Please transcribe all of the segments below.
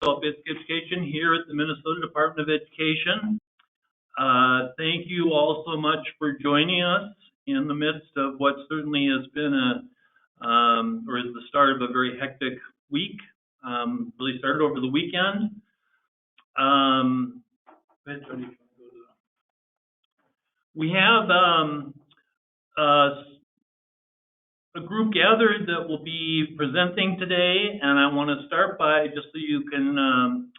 Adult Basic Education here at the Minnesota Department of Education. Thank you all so much for joining us in the midst of what certainly has been or is the start of a very hectic week. Really started over the weekend. We have a group gathered that will be presenting today, and I want to start by, just so you can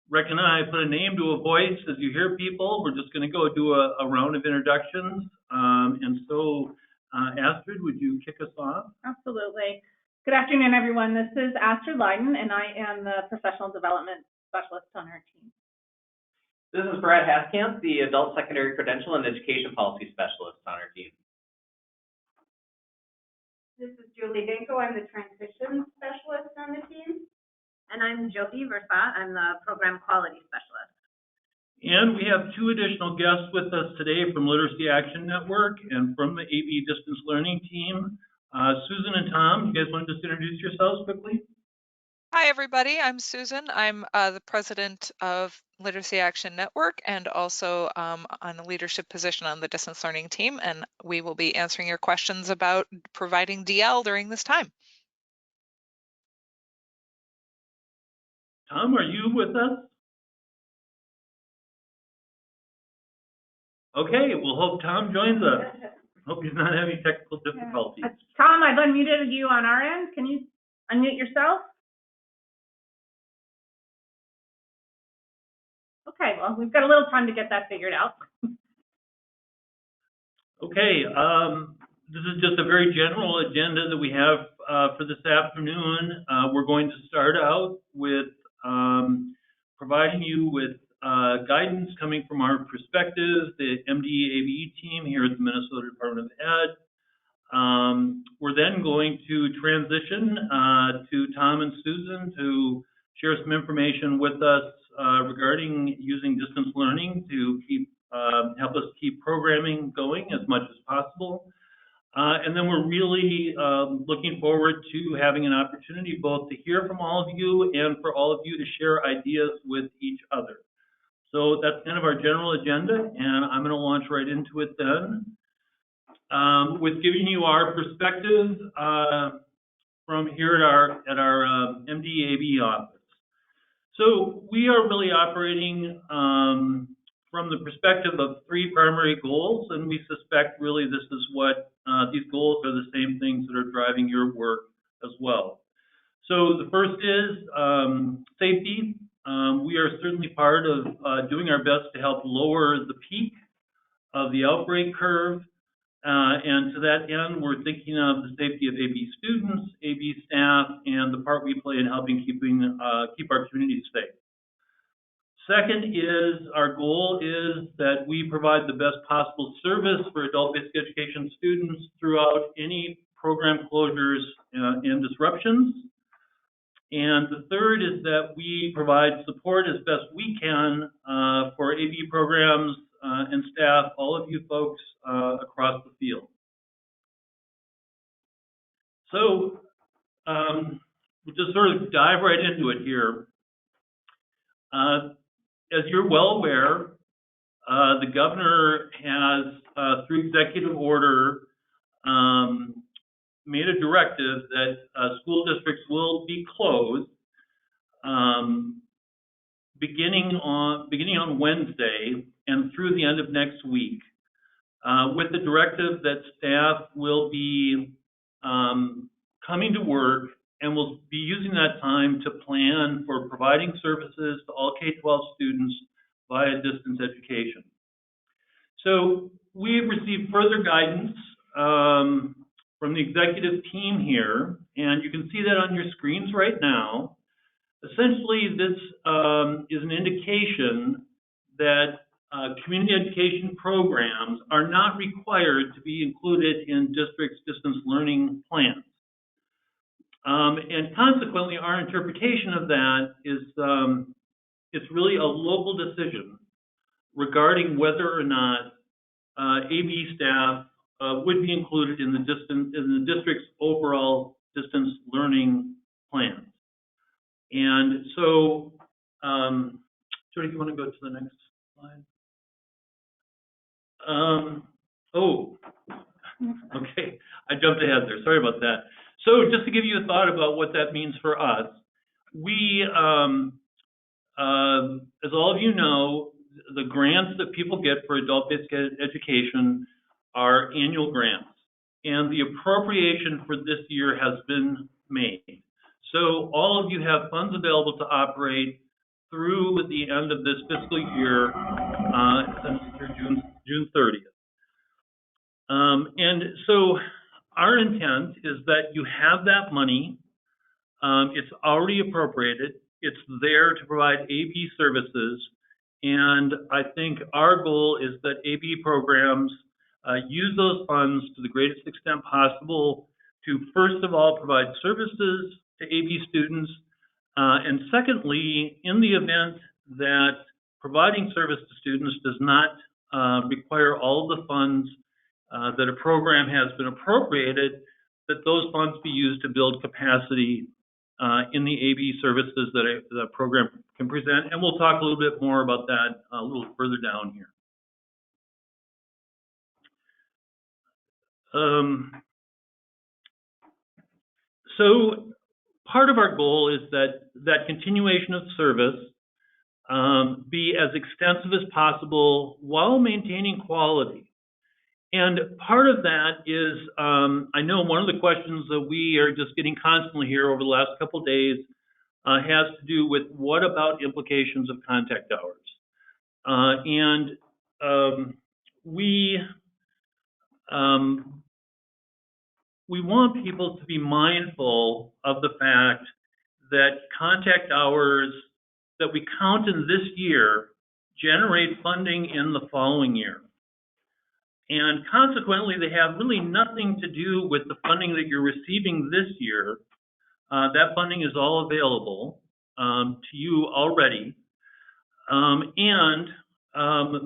recognize, put a name to a voice as you hear people. We're just going to go do a round of introductions. Astrid, would you kick us off? Absolutely. Good afternoon, everyone. This is Astrid Leiden, and I am the Professional Development Specialist on our team. This is Brad Haskamp, the Adult Secondary Credential and Education Policy Specialist on our team. This is Julie Danko. I'm the Transition Specialist on the team. And I'm Jyoti Versat. I'm the Program Quality Specialist. And we have two additional guests with us today from Literacy Action Network and from the ABE Distance Learning team. Susan and Tom, you guys want to just introduce yourselves quickly? Hi, everybody. I'm Susan. I'm the president of Literacy Action Network and also on a leadership position on the distance learning team. And we will be answering your questions about providing DL during this time. Tom, are you with us? Okay, we'll hope Tom joins us. Hope he's not having technical difficulties. Tom, I've unmuted you on our end. Can you unmute yourself? Okay, well, we've got a little time to get that figured out. Okay, this is just a very general agenda that we have for this afternoon. We're going to start out with providing you with guidance coming from our perspective, the MD-ABE team here at the Minnesota Department of Ed. We're then going to transition to Tom and Susan to share some information with us regarding using distance learning to help us keep programming going as much as possible. And then we're really looking forward to having an opportunity both to hear from all of you and for all of you to share ideas with each other. So that's kind of our general agenda, and I'm going to launch right into it then with giving you our perspective from here at our MD-ABE office. So we are really operating from the perspective of three primary goals, and we suspect really this is what these goals are the same things that are driving your work as well. So the first is safety. We are certainly part of doing our best to help lower the peak of the outbreak curve. And to that end, we're thinking of the safety of ABE students, ABE staff, and the part we play in helping keep our communities safe. Second is, our goal is that we provide the best possible service for adult basic education students throughout any program closures and disruptions. And the third is that we provide support as best we can for ABE programs and staff, all of you folks across the field. So we'll just sort of dive right into it here. As you're well aware, the governor has, through executive order, made a directive that school districts will be closed beginning on Wednesday and through the end of next week, with the directive that staff will be coming to work and will be using that time to plan for providing services to all K-12 students via distance education. So we've received further guidance from the executive team here, and you can see that on your screens right now. Essentially, this is an indication that community education programs are not required to be included in districts' distance learning plans. And consequently, our interpretation of that is it's really a local decision regarding whether or not ABE staff would be included in the district's overall distance learning plans. And so Jody, do you want to go to the next slide? Okay, I jumped ahead there. Sorry about that. So just to give you a thought about what that means for us, we, as all of you know, the grants that people get for adult-based education are annual grants, and the appropriation for this year has been made. So all of you have funds available to operate through the end of this fiscal year, June 30th. And so our intent is that you have that money. It's already appropriated. It's there to provide ABE services. And I think our goal is that ABE programs use those funds to the greatest extent possible to, first of all, provide services to ABE students. And secondly, in the event that providing service to students does not require all of the funds that a program has been appropriated, that those funds be used to build capacity in the ABE services that the program can present. And we'll talk a little bit more about that a little further down here. So part of our goal is that continuation of service be as extensive as possible while maintaining quality. And part of that is, I know one of the questions that we are just getting constantly here over the last couple of days has to do with what about implications of contact hours? We want people to be mindful of the fact that contact hours that we count in this year generate funding in the following year. And consequently, they have really nothing to do with the funding that you're receiving this year. That funding is all available to you already.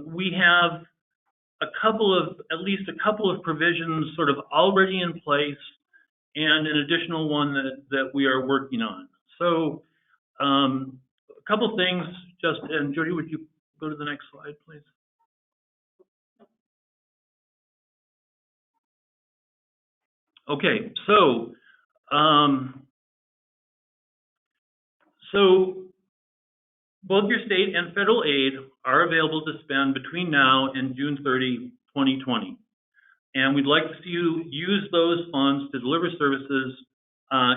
We have at least a couple of provisions sort of already in place and an additional one that we are working on. So a couple things, and Jody, would you go to the next slide, please? Okay, so both your state and federal aid are available to spend between now and June 30, 2020. And we'd like to see you use those funds to deliver services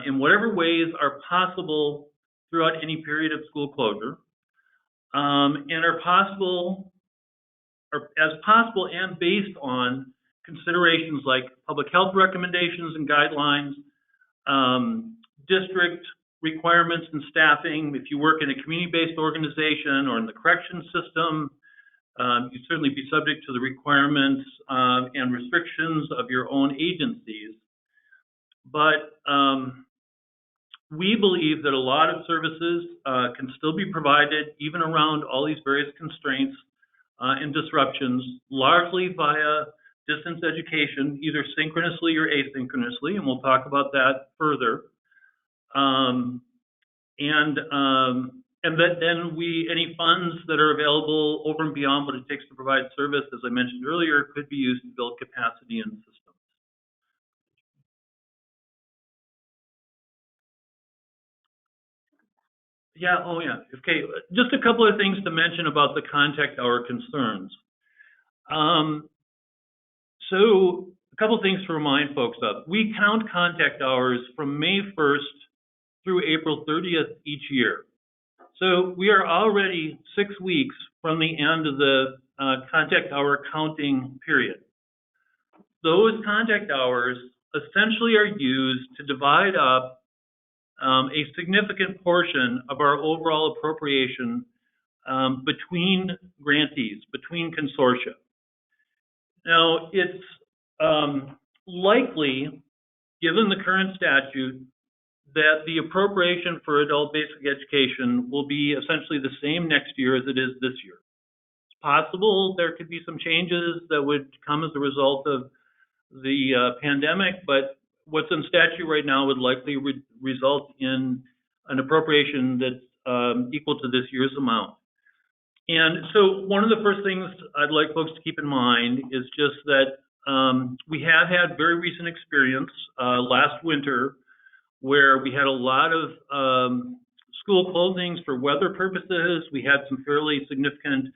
in whatever ways are possible throughout any period of school closure, and as possible and based on considerations like public health recommendations and guidelines, district requirements and staffing. If you work in a community-based organization or in the corrections system, you'd certainly be subject to the requirements and restrictions of your own agencies. But we believe that a lot of services can still be provided even around all these various constraints and disruptions, largely via distance education, either synchronously or asynchronously, and we'll talk about that further. And that then any funds that are available over and beyond what it takes to provide service, as I mentioned earlier, could be used to build capacity in systems. Yeah, oh yeah, okay. Just a couple of things to mention about the contact hour concerns. So a couple of things to remind folks of. We count contact hours from May 1st through April 30th each year. So we are already 6 weeks from the end of the contact hour counting period. Those contact hours essentially are used to divide up a significant portion of our overall appropriation between grantees, between consortia. Now, it's likely, given the current statute, that the appropriation for adult basic education will be essentially the same next year as it is this year. It's possible there could be some changes that would come as a result of the pandemic, but what's in statute right now would likely result in an appropriation that's equal to this year's amount. And so one of the first things I'd like folks to keep in mind is just that we have had very recent experience last winter where we had a lot of school closings for weather purposes. We had some fairly significant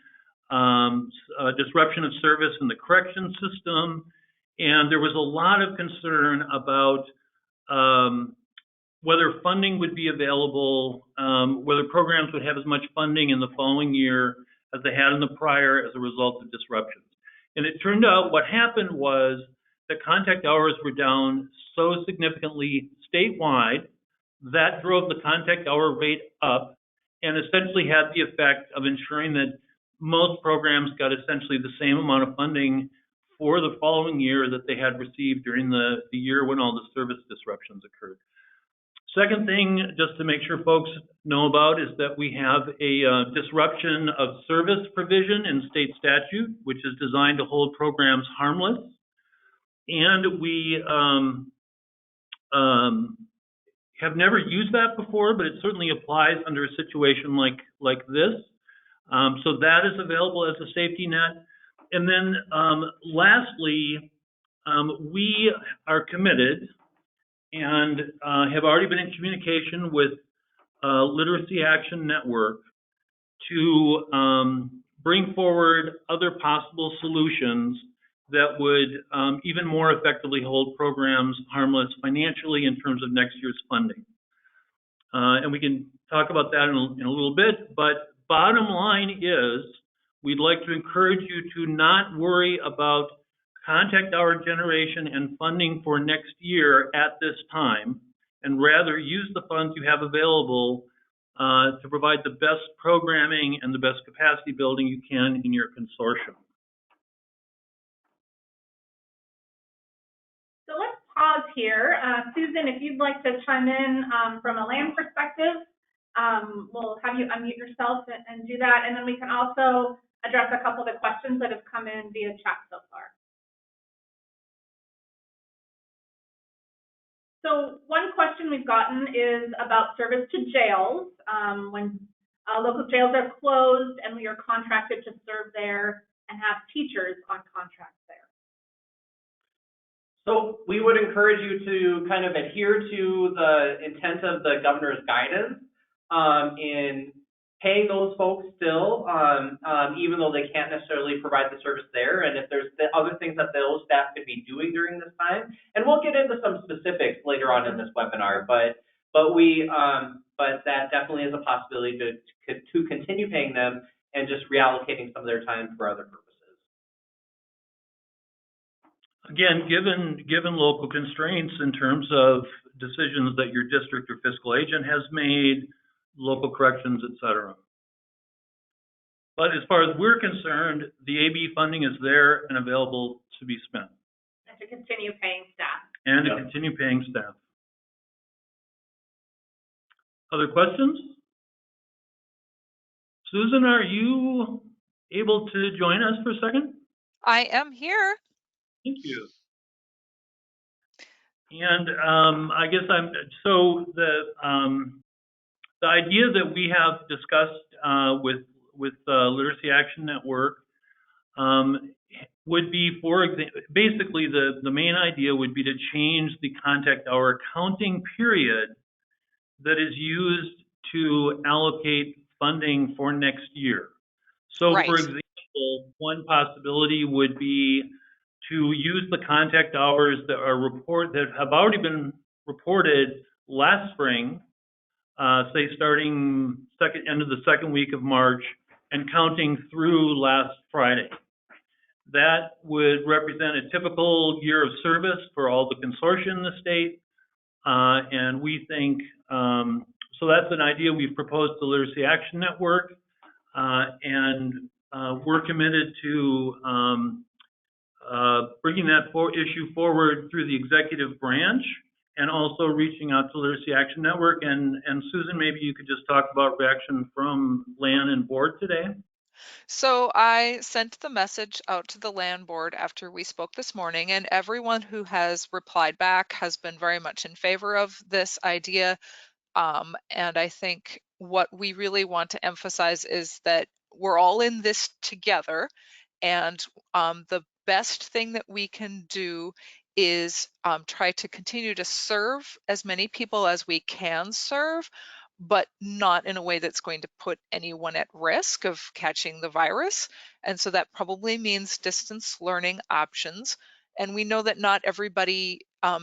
disruption of service in the correction system. And there was a lot of concern about whether funding would be available, whether programs would have as much funding in the following year as they had in the prior as a result of disruptions. And it turned out what happened was that contact hours were down so significantly statewide that drove the contact hour rate up and essentially had the effect of ensuring that most programs got essentially the same amount of funding for the following year that they had received during the year when all the service disruptions occurred. Second thing, just to make sure folks know about, is that we have a disruption of service provision in state statute, which is designed to hold programs harmless. And we have never used that before, but it certainly applies under a situation like this. So that is available as a safety net. And then lastly, we are committed and have already been in communication with Literacy Action Network to bring forward other possible solutions that would even more effectively hold programs harmless financially in terms of next year's funding. And we can talk about that in a little bit, but bottom line is we'd like to encourage you to not worry about contact hour generation and funding for next year at this time, and rather use the funds you have available to provide the best programming and the best capacity building you can in your consortium. So let's pause here. Susan, if you'd like to chime in from a land perspective, we'll have you unmute yourself and do that. And then we can also address a couple of the questions that have come in via chat so far. So one question we've gotten is about service to jails. When local jails are closed and we are contracted to serve there and have teachers on contract there. So we would encourage you to kind of adhere to the intent of the governor's guidance in paying those folks still, even though they can't necessarily provide the service there. And if there's the other things that those staff could be doing during this time, and we'll get into some specifics later on in this webinar, but that definitely is a possibility to continue paying them and just reallocating some of their time for other purposes. Again, given local constraints in terms of decisions that your district or fiscal agent has made, local corrections, et cetera. But as far as we're concerned, the ABE funding is there and available to be spent. And to continue paying staff. And to continue paying staff. Other questions? Susan, are you able to join us for a second? I am here. Thank you. And I guess the idea that we have discussed with Literacy Action Network would be, basically the main idea would be to change the contact hour counting period that is used to allocate funding for next year. So, Right. For example, one possibility would be to use the contact hours that have already been reported last spring, say starting end of the second week of March and counting through last Friday. That would represent a typical year of service for all the consortia in the state. And we think, so that's an idea we've proposed to Literacy Action Network. And we're committed to bringing that issue forward through the executive branch and also reaching out to Literacy Action Network. And Susan, maybe you could just talk about reaction from LAN and board today. So I sent the message out to the land board after we spoke this morning, and everyone who has replied back has been very much in favor of this idea. And I think what we really want to emphasize is that we're all in this together, and the best thing that we can do is try to continue to serve as many people as we can serve, but not in a way that's going to put anyone at risk of catching the virus. And so that probably means distance learning options. And we know that not everybody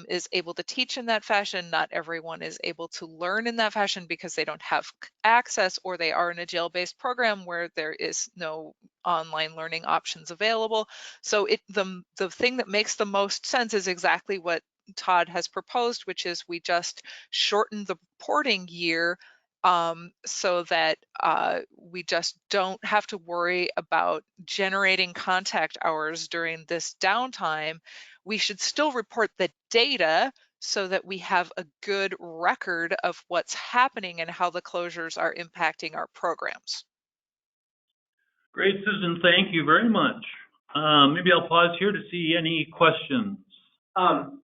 is able to teach in that fashion. Not everyone is able to learn in that fashion because they don't have access, or they are in a jail-based program where there is no online learning options available. So the thing that makes the most sense is exactly what Todd has proposed, which is we just shorten the reporting year so that we just don't have to worry about generating contact hours during this downtime. We should still report the data so that we have a good record of what's happening and how the closures are impacting our programs. Great, Susan, thank you very much. Maybe I'll pause here to see any questions.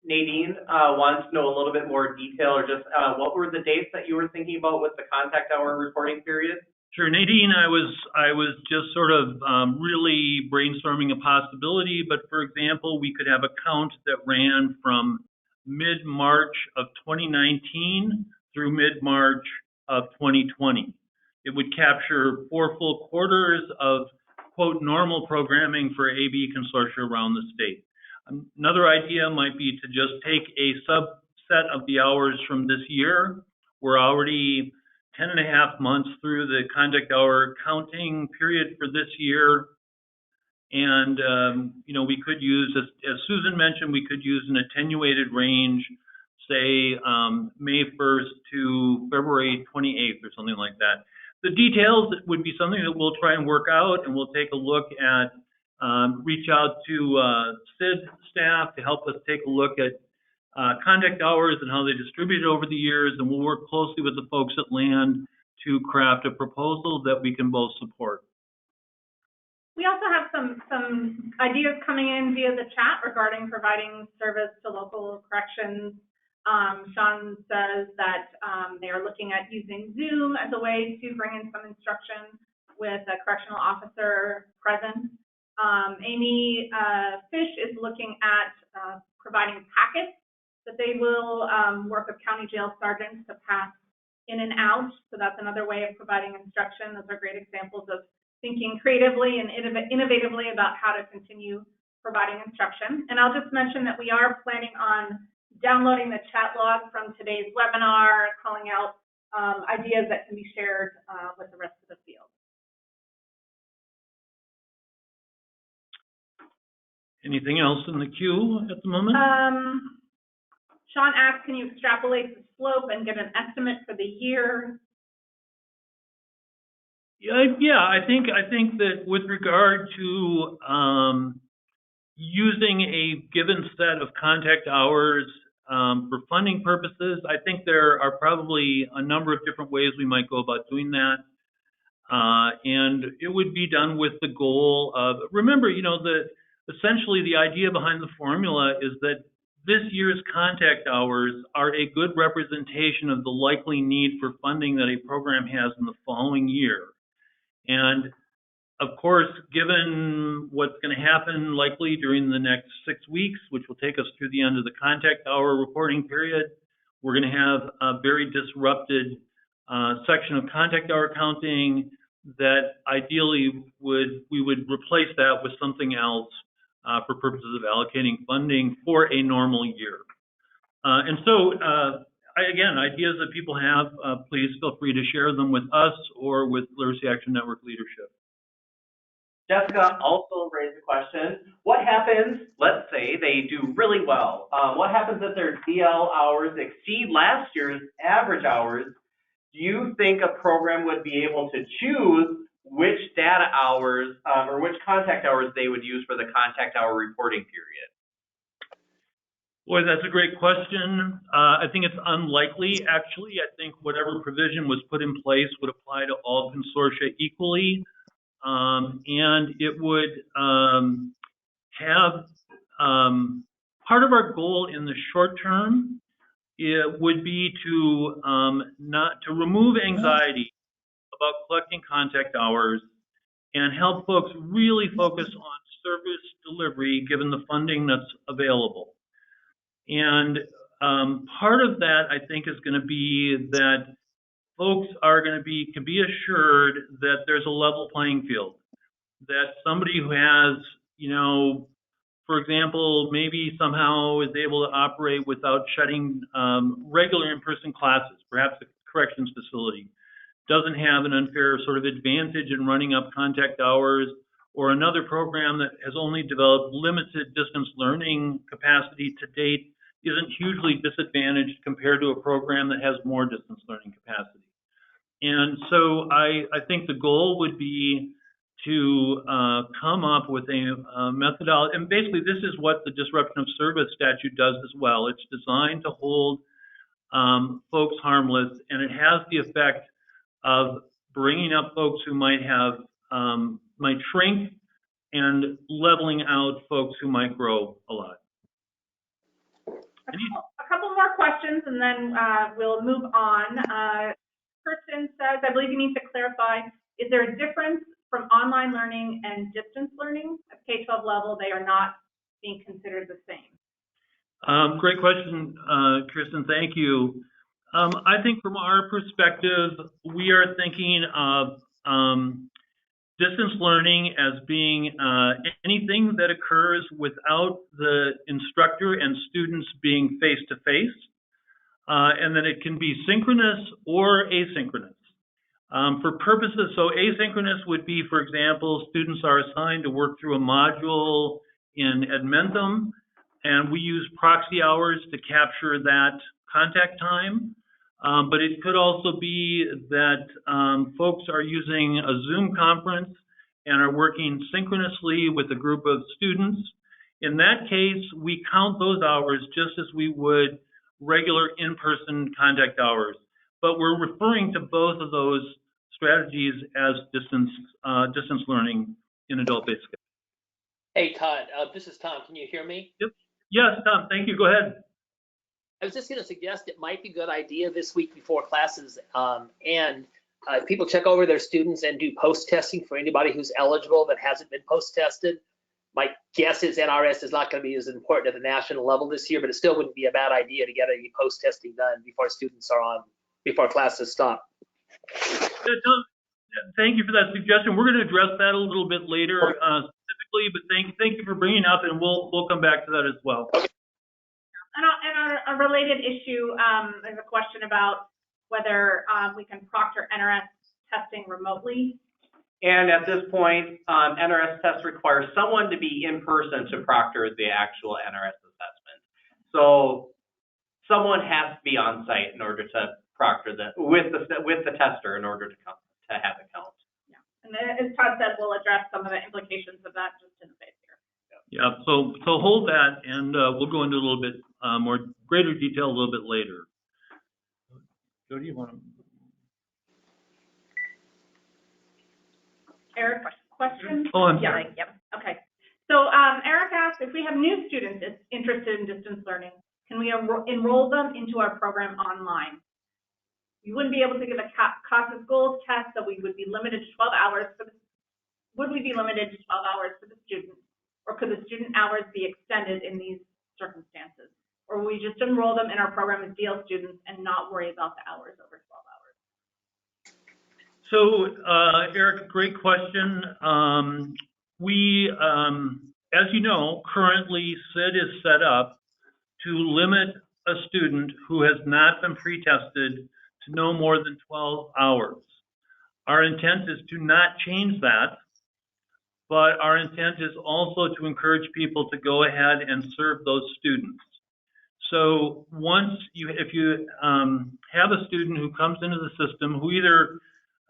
Nadine wants to know a little bit more detail, or just what were the dates that you were thinking about with the contact hour reporting period? Sure, Nadine, I was just sort of really brainstorming a possibility, but for example, we could have a count that ran from mid-March of 2019 through mid-March of 2020. It would capture 4 full quarters of, quote, normal programming for ABE consortia around the state. Another idea might be to just take a subset of the hours from this year. We're already 10.5 months through the contact hour counting period for this year. And, you know, we could use, as Susan mentioned, we could use an attenuated range, say May 1st to February 28th or something like that. The details would be something that we'll try and work out, and we'll take a look at, reach out to SID staff to help us take a look at contact hours and how they distribute it over the years, and we'll work closely with the folks at LAND to craft a proposal that we can both support. We also have some ideas coming in via the chat regarding providing service to local corrections. Sean says that they are looking at using Zoom as a way to bring in some instruction with a correctional officer present. Amy Fish is looking at providing packets that they will work with county jail sergeants to pass in and out. So that's another way of providing instruction. Those are great examples of thinking creatively and innovatively about how to continue providing instruction. And I'll just mention that we are planning on downloading the chat log from today's webinar, calling out ideas that can be shared with the rest of the field. Anything else in the queue at the moment? Sean asked, can you extrapolate the slope and get an estimate for the year? Yeah, I think that with regard to using a given set of contact hours for funding purposes, I think there are probably a number of different ways we might go about doing that. And it would be done with the goal of, remember, you know, essentially the idea behind the formula is that this year's contact hours are a good representation of the likely need for funding that a program has in the following year. And of course, given what's going to happen likely during the next 6 weeks, which will take us through the end of the contact hour reporting period, we're going to have a very disrupted section of contact hour counting that ideally we would replace that with something else for purposes of allocating funding for a normal year. And so, again, ideas that people have, please feel free to share them with us or with Literacy Action Network leadership. Jessica also raised a question. What happens, let's say they do really well. What happens if their DL hours exceed last year's average hours? Do you think a program would be able to choose which data hours or which contact hours they would use for the contact hour reporting period? Boy, that's a great question. I think it's unlikely, actually. I think whatever provision was put in place would apply to all consortia equally. And it would have part of our goal in the short term, it would be to remove anxiety about collecting contact hours and help folks really focus on service delivery given the funding that's available. And part of that, I think, is going to be that folks are going to can be assured that there's a level playing field, that somebody who has, you know, for example, maybe somehow is able to operate without shutting regular in-person classes, perhaps a corrections facility, doesn't have an unfair sort of advantage in running up contact hours, or another program that has only developed limited distance learning capacity to date isn't hugely disadvantaged compared to a program that has more distance learning capacity. And so I think the goal would be to come up with a methodology, and basically this is what the disruption of service statute does as well. It's designed to hold folks harmless, and it has the effect of bringing up folks who might shrink and leveling out folks who might grow a lot. A couple more questions, and then we'll move on. Person says, I believe you need to clarify, is there a difference from online learning and distance learning? At K-12 level, they are not being considered the same. Great question, Kristen, thank you. I think from our perspective, we are thinking of distance learning as being anything that occurs without the instructor and students being face-to-face, and then it can be synchronous or asynchronous. For purposes, so asynchronous would be, for example, students are assigned to work through a module in Edmentum, and we use proxy hours to capture that contact time. But it could also be that folks are using a Zoom conference and are working synchronously with a group of students. In that case, we count those hours just as we would regular in-person contact hours. But we're referring to both of those strategies as distance learning in adult-based skills. Hey, Todd, this is Tom. Can you hear me? Yep. Yes, Tom, thank you. Go ahead. I was just going to suggest it might be a good idea this week before classes people check over their students and do post-testing for anybody who's eligible that hasn't been post-tested. My guess is NRS is not going to be as important at the national level this year, but it still wouldn't be a bad idea to get any post-testing done before students are on, before classes stop. Thank you for that suggestion. We're going to address that a little bit later specifically, but thank you for bringing it up, and we'll come back to that as well. Okay. And a related issue, there's a question about whether we can proctor NRS testing remotely. And at this point, NRS tests require someone to be in person to proctor the actual NRS assessment. So someone has to be on site in order to proctor with the tester in order to have it count. Yeah, and as Todd said, we'll address some of the implications of that just in a bit here. Yeah, so hold that, and we'll go into a little bit more greater detail a little bit later. Jody, you want to? Eric, question? Oh, I'm sorry. Yep. Okay. So Eric asked, if we have new students interested in distance learning, can we enroll them into our program online? We wouldn't be able to give a cost of schools test, so we would be limited to 12 hours. Would we be limited to 12 hours for the student, or could the student hours be extended in these circumstances? Or will we just enroll them in our program as DL students and not worry about the hours over 12 hours? So, Eric, great question. We, as you know, currently SID is set up to limit a student who has not been pre-tested to no more than 12 hours. Our intent is to not change that, but our intent is also to encourage people to go ahead and serve those students. So if you have a student who comes into the system who either,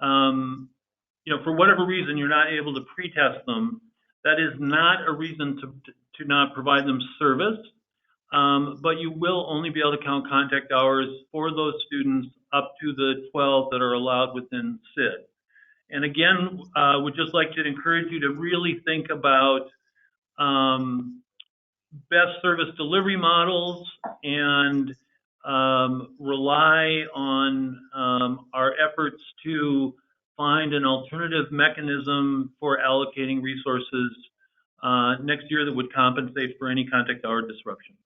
for whatever reason, you're not able to pre-test them, that is not a reason to not provide them service, but you will only be able to count contact hours for those students up to the 12 that are allowed within SID. And again, would just like to encourage you to really think about best service delivery models and rely on our efforts to find an alternative mechanism for allocating resources next year that would compensate for any contact hour disruption.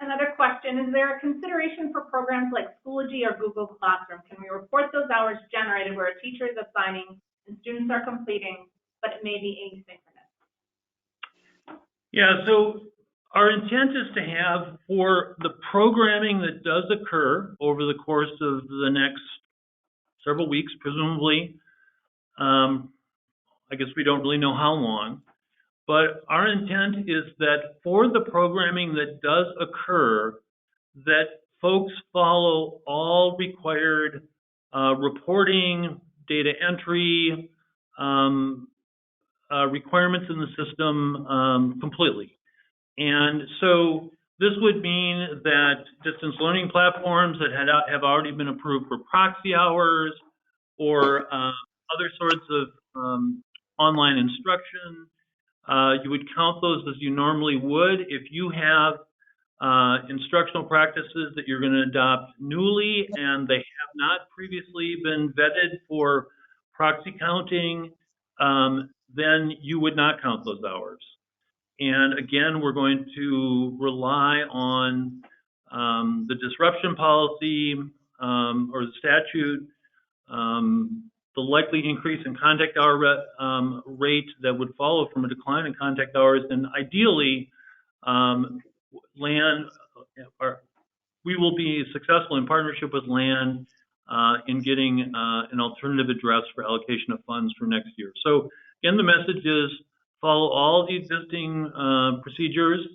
Another question, is there a consideration for programs like Schoology or Google Classroom? Can we report those hours generated where a teacher is assigning and students are completing, but it may be asynchronous? Yeah, so our intent is to have, for the programming that does occur over the course of the next several weeks, presumably, I guess we don't really know how long, but our intent is that for the programming that does occur, that folks follow all required reporting, data entry, requirements in the system completely. And so this would mean that distance learning platforms that have already been approved for proxy hours or other sorts of online instruction, you would count those as you normally would. If you have instructional practices that you're going to adopt newly and they have not previously been vetted for proxy counting, then you would not count those hours. And again, we're going to rely on the disruption policy or the statute, the likely increase in contact hour rate that would follow from a decline in contact hours, and ideally, we will be successful in partnership with LAN in getting an alternative address for allocation of funds for next year. So again, the message is follow all the existing procedures,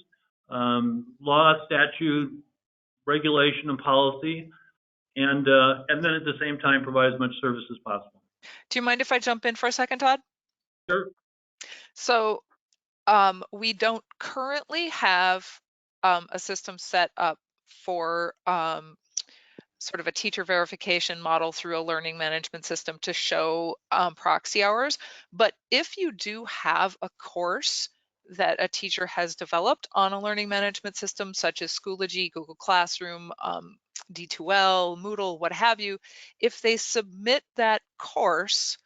law, statute, regulation, and policy, and then at the same time provide as much service as possible. Do you mind if I jump in for a second, Todd? Sure. So we don't currently have a system set up for sort of a teacher verification model through a learning management system to show proxy hours. But if you do have a course that a teacher has developed on a learning management system, such as Schoology, Google Classroom, D2L, Moodle, what have you, if they submit that course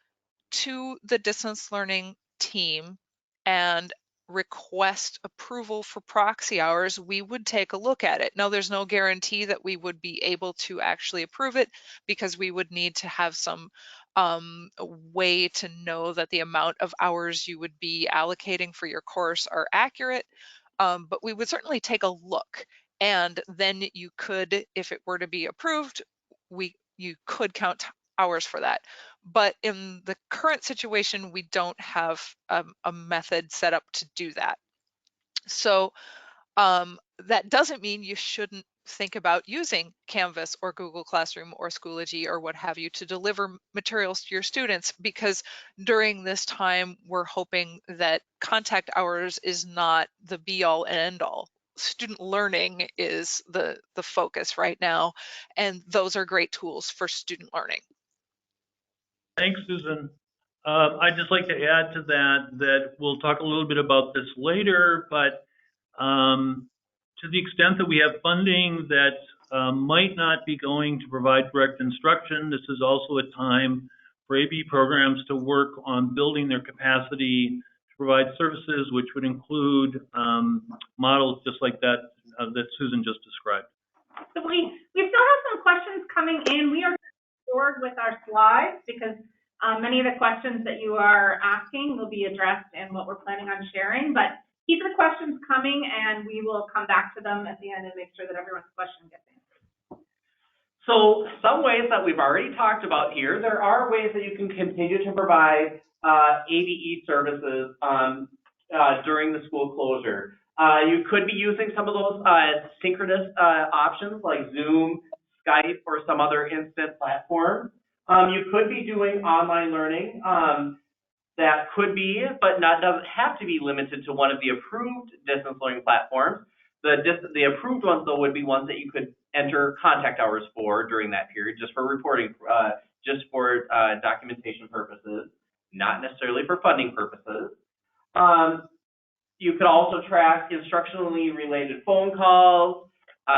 to the distance learning team and request approval for proxy hours, we would take a look at it. Now, there's no guarantee that we would be able to actually approve it because we would need to have some way to know that the amount of hours you would be allocating for your course are accurate. But we would certainly take a look. And then you could, if it were to be approved, you could count hours for that. But in the current situation, we don't have a method set up to do that. So that doesn't mean you shouldn't think about using Canvas or Google Classroom or Schoology or what have you to deliver materials to your students, because during this time, we're hoping that contact hours is not the be all and end all. Student learning is the focus right now, and those are great tools for student learning. Thanks, Susan. I'd just like to add to that we'll talk a little bit about this later, but to the extent that we have funding that might not be going to provide direct instruction, this is also a time for ABE programs to work on building their capacity to provide services, which would include models just like that that Susan just described. So we still have some questions coming in. We are forward with our slides because many of the questions that you are asking will be addressed in what we're planning on sharing, but keep the questions coming and we will come back to them at the end and make sure that everyone's question gets answered. So some ways that we've already talked about here, there are ways that you can continue to provide ABE services during the school closure. You could be using some of those synchronous options like Zoom, Skype, or some other instant platform. You could be doing online learning. That could be, but doesn't have to be limited to one of the approved distance learning platforms. The approved ones, though, would be ones that you could enter contact hours for during that period, just for reporting, just for documentation purposes, not necessarily for funding purposes. You could also track instructionally related phone calls,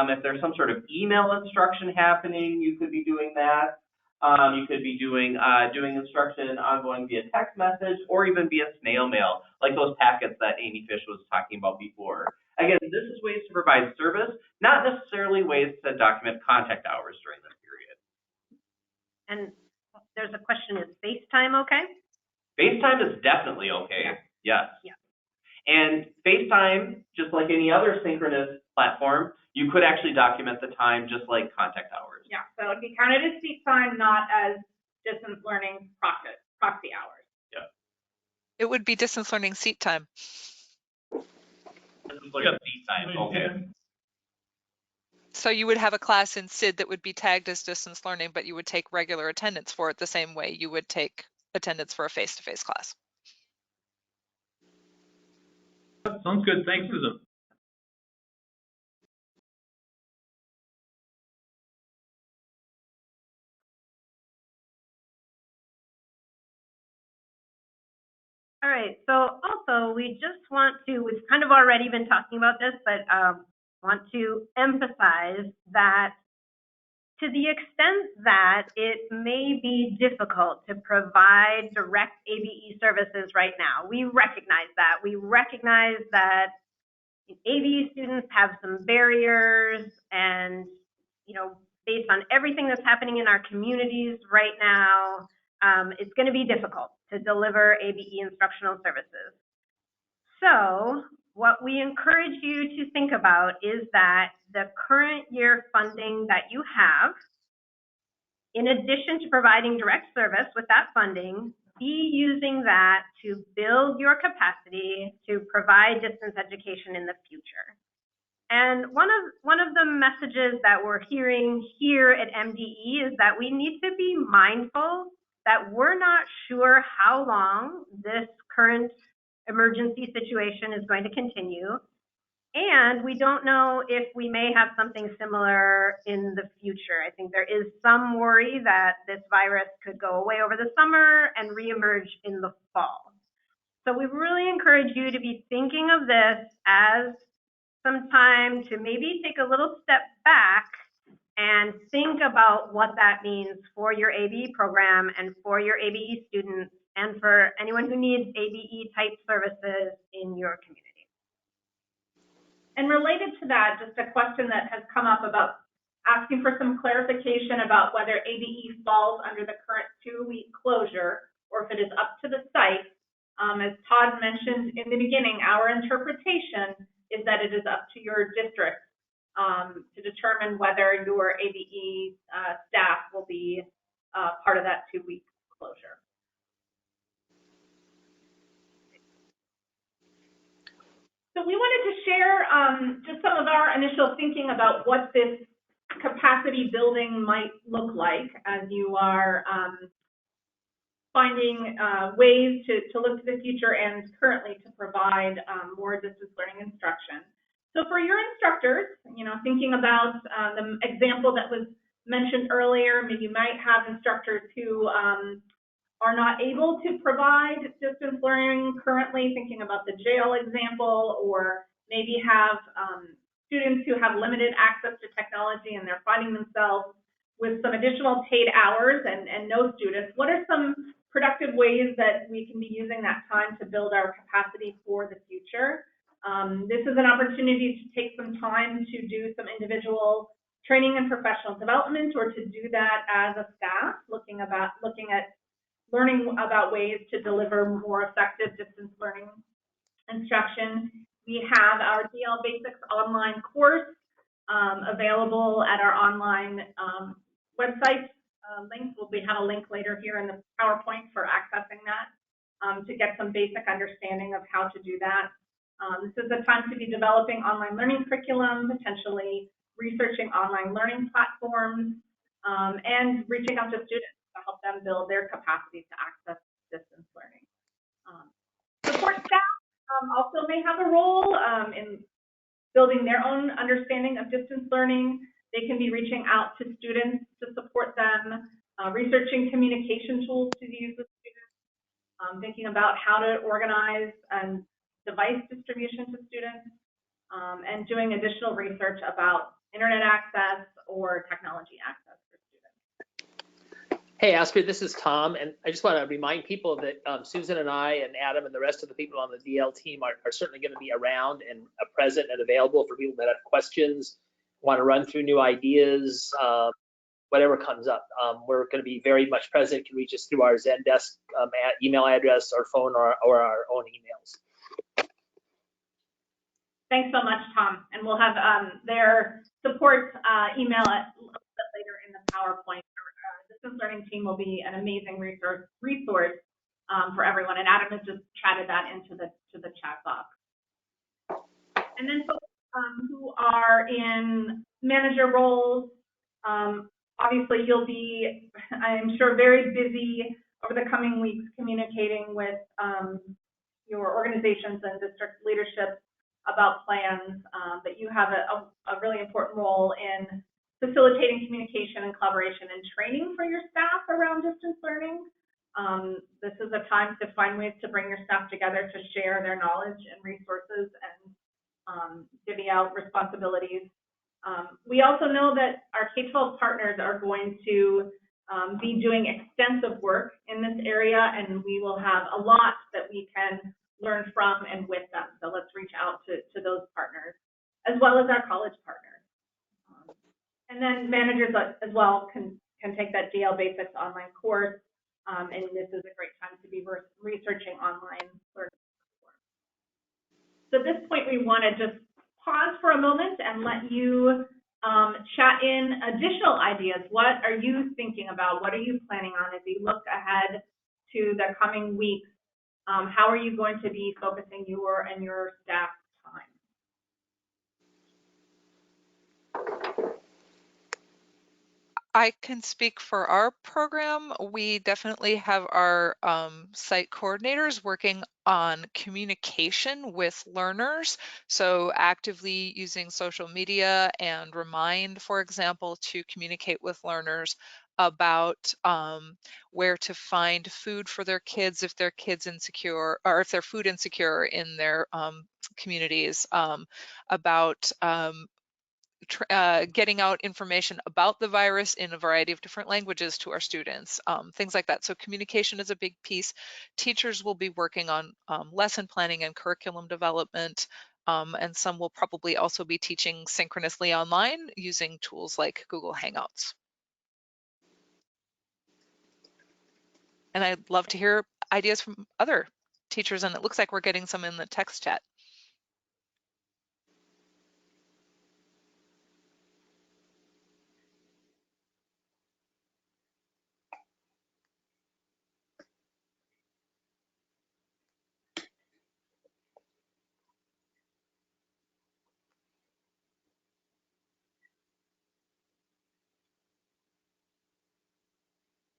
If there's some sort of email instruction happening, you could be doing that. You could be doing instruction ongoing via text message or even via snail mail, like those packets that Amy Fish was talking about before. Again, this is ways to provide service, not necessarily ways to document contact hours during this period. And there's a question, is FaceTime okay? FaceTime is definitely okay, yes. Yeah. And FaceTime, just like any other synchronous platform, you could actually document the time just like contact hours. Yeah, so it'd be counted as seat time, not as distance learning proxy hours. Yeah. It would be distance learning seat time. This is like a seat time, okay. So you would have a class in SID that would be tagged as distance learning, but you would take regular attendance for it the same way you would take attendance for a face-to-face class. Sounds good. Thanks, Susan. All right, so also we just want to, we've kind of already been talking about this, but want to emphasize that to the extent that it may be difficult to provide direct ABE services right now, we recognize that. We recognize that ABE students have some barriers and, you know, based on everything that's happening in our communities right now, it's going to be difficult to deliver ABE instructional services. So what we encourage you to think about is that the current year funding that you have, in addition to providing direct service with that funding, be using that to build your capacity to provide distance education in the future. And one of the messages that we're hearing here at MDE is that we need to be mindful that we're not sure how long this current emergency situation is going to continue. And we don't know if we may have something similar in the future. I think there is some worry that this virus could go away over the summer and reemerge in the fall. So we really encourage you to be thinking of this as some time to maybe take a little step back and think about what that means for your ABE program and for your ABE students and for anyone who needs ABE type services in your community. And related to that, just a question that has come up about asking for some clarification about whether ABE falls under the current 2-week closure or if it is up to the site. As Todd mentioned in the beginning, our interpretation is that it is up to your district to determine whether your ABE staff will be part of that 2-week closure. So we wanted to share just some of our initial thinking about what this capacity building might look like as you are finding ways to look to the future and currently to provide more distance learning instruction. So for your instructors, you know, thinking about the example that was mentioned earlier, maybe you might have instructors who are not able to provide distance learning currently, thinking about the jail example, or maybe have students who have limited access to technology and they're finding themselves with some additional paid hours and no students. What are some productive ways that we can be using that time to build our capacity for the future? This is an opportunity to take some time to do some individual training and professional development, or to do that as a staff, looking at learning about ways to deliver more effective distance learning instruction. We have our DL Basics online course available at our online website link. We have a link later here in the PowerPoint for accessing that to get some basic understanding of how to do that. This is a time to be developing online learning curriculum, potentially researching online learning platforms, and reaching out to students to help them build their capacity to access distance learning. Support staff also may have a role in building their own understanding of distance learning. They can be reaching out to students to support them, researching communication tools to use with students, thinking about how to organize device distribution to students, and doing additional research about internet access or technology access for students. Hey, Astrid, this is Tom, and I just want to remind people that Susan and I and Adam and the rest of the people on the DL team are certainly going to be around and present and available for people that have questions, want to run through new ideas, whatever comes up. We're going to be very much present. You can reach us through our Zendesk email address, our phone, or our own emails. Thanks so much, Tom. And we'll have their support email a little bit later in the PowerPoint. The distance learning team will be an amazing resource for everyone. And Adam has just chatted that into the chat box. And then folks who are in manager roles, obviously you'll be, I'm sure, very busy over the coming weeks communicating with your organizations and district leadership about plans, but you have a really important role in facilitating communication and collaboration and training for your staff around distance learning. This is a time to find ways to bring your staff together to share their knowledge and resources and divvy out responsibilities. We also know that our K-12 partners are going to be doing extensive work in this area, and we will have a lot that we can learn from and with them. So let's reach out to those partners, as well as our college partners. And then managers as well can take that DL Basics online course, and this is a great time to be researching online learning. So at this point, we want to just pause for a moment and let you chat in additional ideas. What are you thinking about? What are you planning on as you look ahead to the coming weeks? How are you going to be focusing your and your staff's time? I can speak for our program. We definitely have our site coordinators working on communication with learners. So actively using social media and Remind, for example, to communicate with learners about where to find food for their kids if their kids insecure, or if they're food insecure in their communities, about getting out information about the virus in a variety of different languages to our students, things like that. So communication is a big piece. Teachers will be working on lesson planning and curriculum development, and some will probably also be teaching synchronously online using tools like Google Hangouts. And I'd love to hear ideas from other teachers, and it looks like we're getting some in the text chat.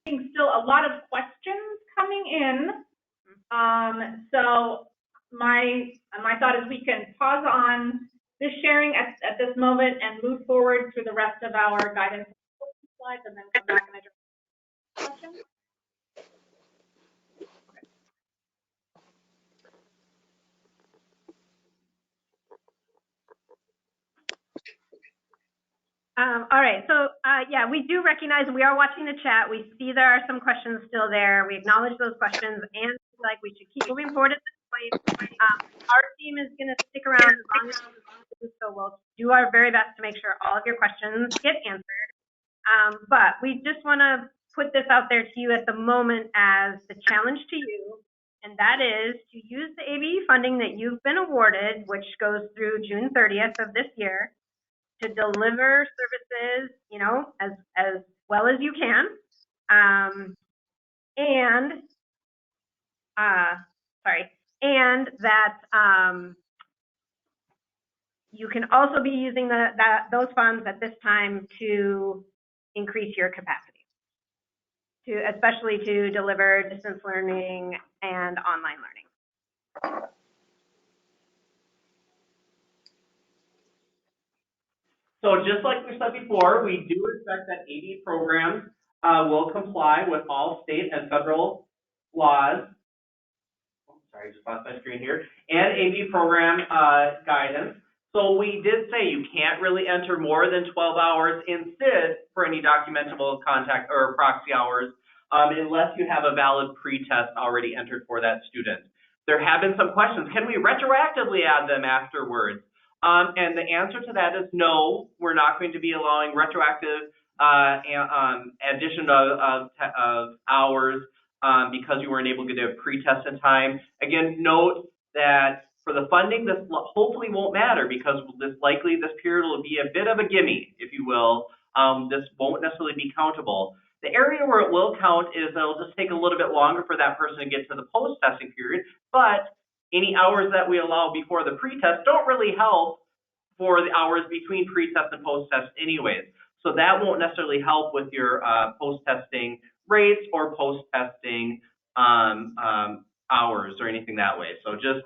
Still a lot of questions coming in. So my thought is we can pause on this sharing at this moment and move forward through the rest of our guidance slides and then come back and address questions. All right, so yeah, we do recognize, we are watching the chat. We see there are some questions still there. We acknowledge those questions and like we should keep moving forward at this point. Our team is going to stick around as long as we so we'll do our very best to make sure all of your questions get answered. But we just want to put this out there to you at the moment as the challenge to you, and that is to use the ABE funding that you've been awarded, which goes through June 30th of this year, to deliver services, you know, as well as you can, and that you can also be using those funds at this time to increase your capacity, especially to deliver distance learning and online learning. So just like we said before, we do expect that ABE programs will comply with all state and federal laws. Oh, sorry, just lost my screen here. And ABE program guidance. So we did say you can't really enter more than 12 hours in SID for any documentable contact or proxy hours, unless you have a valid pre-test already entered for that student. There have been some questions. Can we retroactively add them afterwards? And the answer to that is no. We're not going to be allowing retroactive addition of hours because you weren't able to get a pre-test in time. Again, note that for the funding, this hopefully won't matter because this period will be a bit of a gimme, if you will. This won't necessarily be countable. The area where it will count is it'll just take a little bit longer for that person to get to the post-testing period, but any hours that we allow before the pre-test don't really help for the hours between pre-test and post-test anyways. So that won't necessarily help with your post-testing rates or post-testing hours or anything that way. So just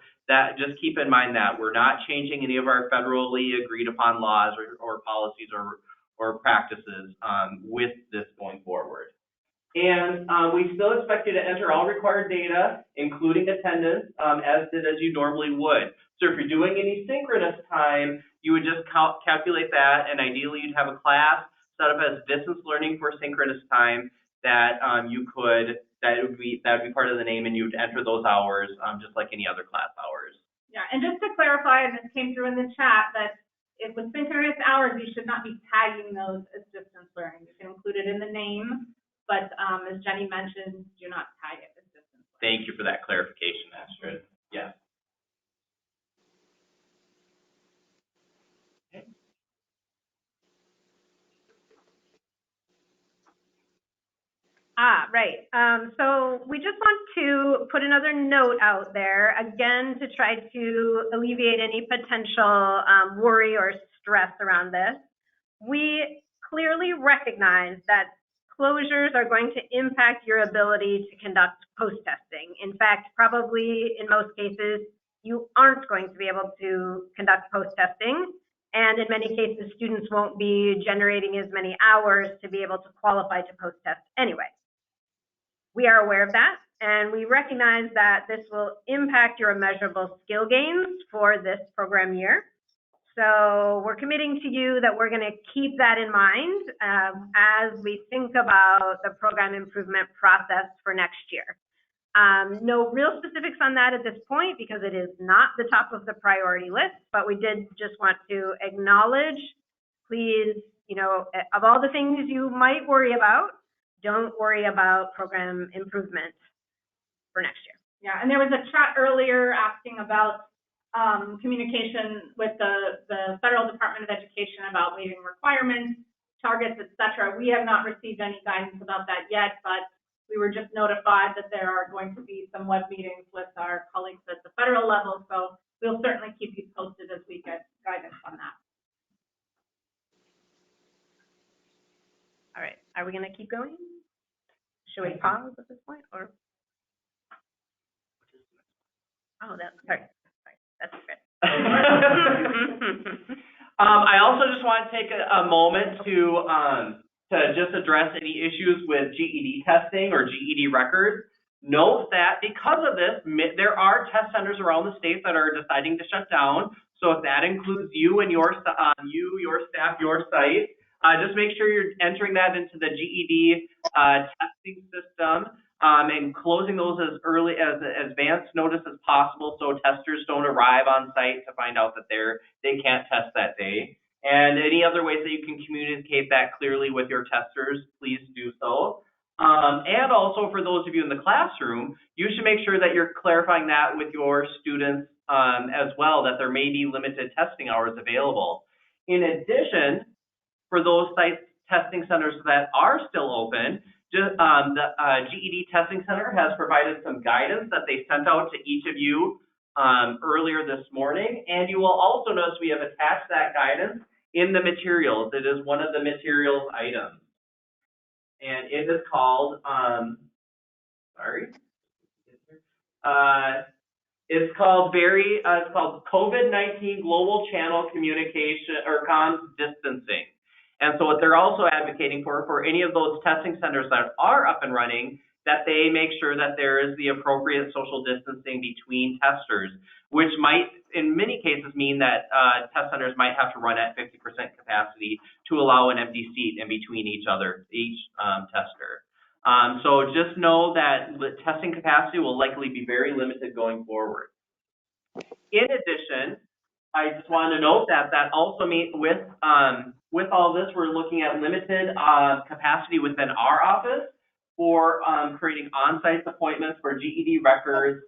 keep in mind that we're not changing any of our federally agreed upon laws or policies or practices with this going forward. And we still expect you to enter all required data, including attendance, as you normally would. So if you're doing any synchronous time, you would just calculate that, and ideally you'd have a class set up as distance learning for synchronous time that that would be part of the name, and you'd enter those hours just like any other class hours. Yeah, and just to clarify, and this came through in the chat, that if with synchronous hours, you should not be tagging those as distance learning. You can include it in the name, but as Jenny mentioned, do not tag it as distance learning. Thank you for that clarification, Astrid. Yes. Right. So we just want to put another note out there, again, to try to alleviate any potential worry or stress around this. We clearly recognize that closures are going to impact your ability to conduct post-testing. In fact, probably in most cases, you aren't going to be able to conduct post-testing. And in many cases, students won't be generating as many hours to be able to qualify to post-test anyway. We are aware of that, and we recognize that this will impact your measurable skill gains for this program year. So we're committing to you that we're going to keep that in mind as we think about the program improvement process for next year. No real specifics on that at this point because it is not the top of the priority list, but we did just want to acknowledge, please, of all the things you might worry about, don't worry about program improvement for next year. Yeah, and there was a chat earlier asking about communication with the Federal Department of Education about waiving requirements, targets, et cetera. We have not received any guidance about that yet, but we were just notified that there are going to be some web meetings with our colleagues at the federal level, so we'll certainly keep you posted as we get guidance on that. All right, are we going to keep going? Should we pause at this point, or? Oh, sorry, that's good. I also just want to take a moment to just address any issues with GED testing or GED records. Note that because of this, there are test centers around the state that are deciding to shut down. So if that includes you and your staff, your site, just make sure you're entering that into the GED testing system and closing those as early as advance notice as possible so testers don't arrive on site to find out that they can't test that day. And any other ways that you can communicate that clearly with your testers, please do so. And also for those of you in the classroom, you should make sure that you're clarifying that with your students as well, that there may be limited testing hours available. In addition, for those testing centers that are still open, the GED Testing Center has provided some guidance that they sent out to each of you earlier this morning, and you will also notice we have attached that guidance in the materials. It is one of the materials items, and it is called, it's called COVID-19 Global Channel Communication or Comms Distancing. And so what they're also advocating for any of those testing centers that are up and running, that they make sure that there is the appropriate social distancing between testers, which might, in many cases, mean that test centers might have to run at 50% capacity to allow an empty seat in between each tester. So just know that the testing capacity will likely be very limited going forward. In addition, I just wanted to note that also means with all this, we're looking at limited capacity within our office for creating on-site appointments for GED records.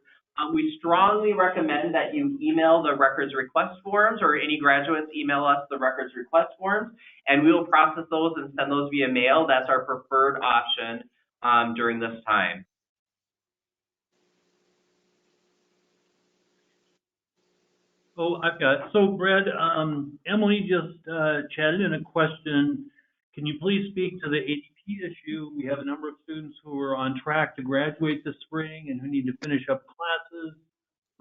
We strongly recommend that you email the records request forms, or any graduates email us the records request forms, and we will process those and send those via mail. That's our preferred option during this time. Oh, I've got, so Brad, Emily just chatted in a question. Can you please speak to the ADP issue? We have a number of students who are on track to graduate this spring and who need to finish up classes.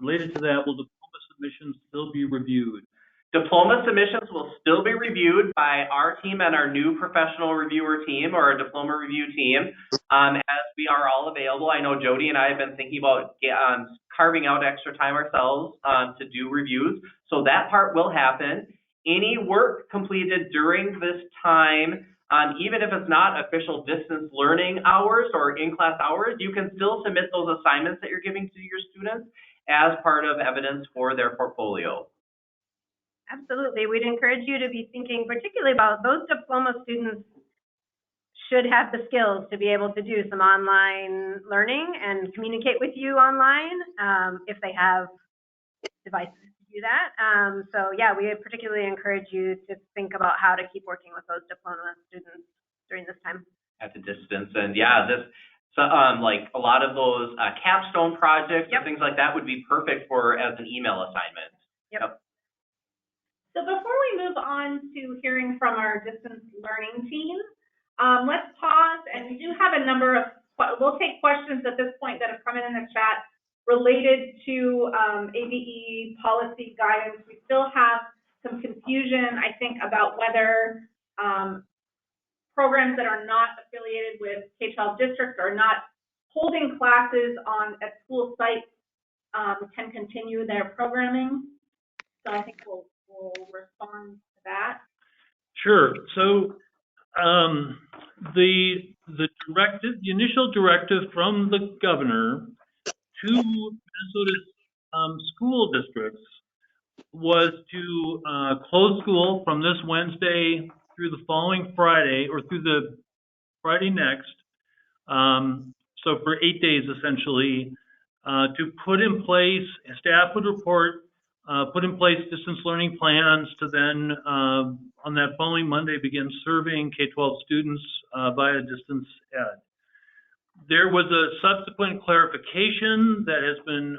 Related to that, will diploma submissions still be reviewed? Diploma submissions will still be reviewed by our team and our new professional reviewer team, or our diploma review team, as we are all available. I know Jody and I have been thinking about carving out extra time ourselves to do reviews, so that part will happen. Any work completed during this time, even if it's not official distance learning hours or in-class hours, you can still submit those assignments that you're giving to your students as part of evidence for their portfolio. Absolutely. We'd encourage you to be thinking particularly about those diploma students should have the skills to be able to do some online learning and communicate with you online if they have devices to do that. So yeah, we would particularly encourage you to think about how to keep working with those diploma students during this time. At the distance, and yeah, like a lot of those capstone projects and things like that would be perfect as an email assignment. Yep. So before we move on to hearing from our distance learning team, let's pause, and we do have a number of, we'll take questions at this point that have come in the chat related to ABE policy guidance. We still have some confusion, I think, about whether programs that are not affiliated with K-12 districts or not holding classes at school sites can continue their programming. So I think we'll respond to that. Sure. So the initial directive from the governor to Minnesota's school districts was to close school from this Wednesday through the following Friday, or through the Friday next. So for 8 days essentially, to put in place, staff would report, put in place distance learning plans to then, on that following Monday, begin serving K-12 students via distance ed. There was a subsequent clarification that has been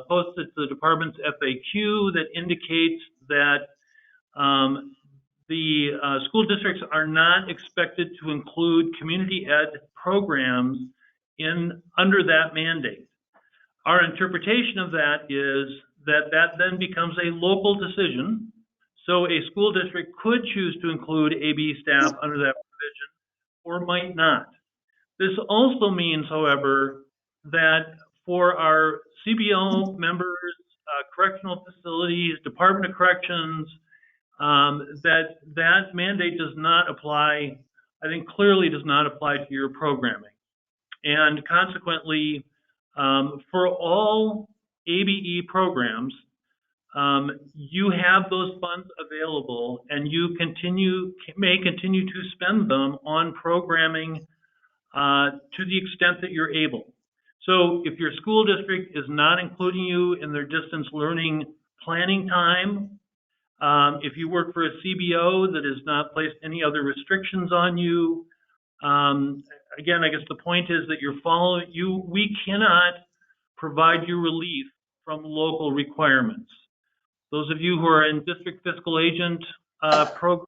posted to the department's FAQ that indicates that the school districts are not expected to include community ed programs under that mandate. Our interpretation of that is that then becomes a local decision. So a school district could choose to include ABE staff under that provision or might not. This also means, however, that for our CBO members, correctional facilities, Department of Corrections, that mandate does not apply, I think clearly does not apply to your programming. And consequently, for all ABE programs, you have those funds available, and you may continue to spend them on programming to the extent that you're able. So if your school district is not including you in their distance learning planning time, if you work for a CBO that has not placed any other restrictions on you, again, I guess the point is that we cannot provide you relief from local requirements. Those of you who are in district fiscal agent program,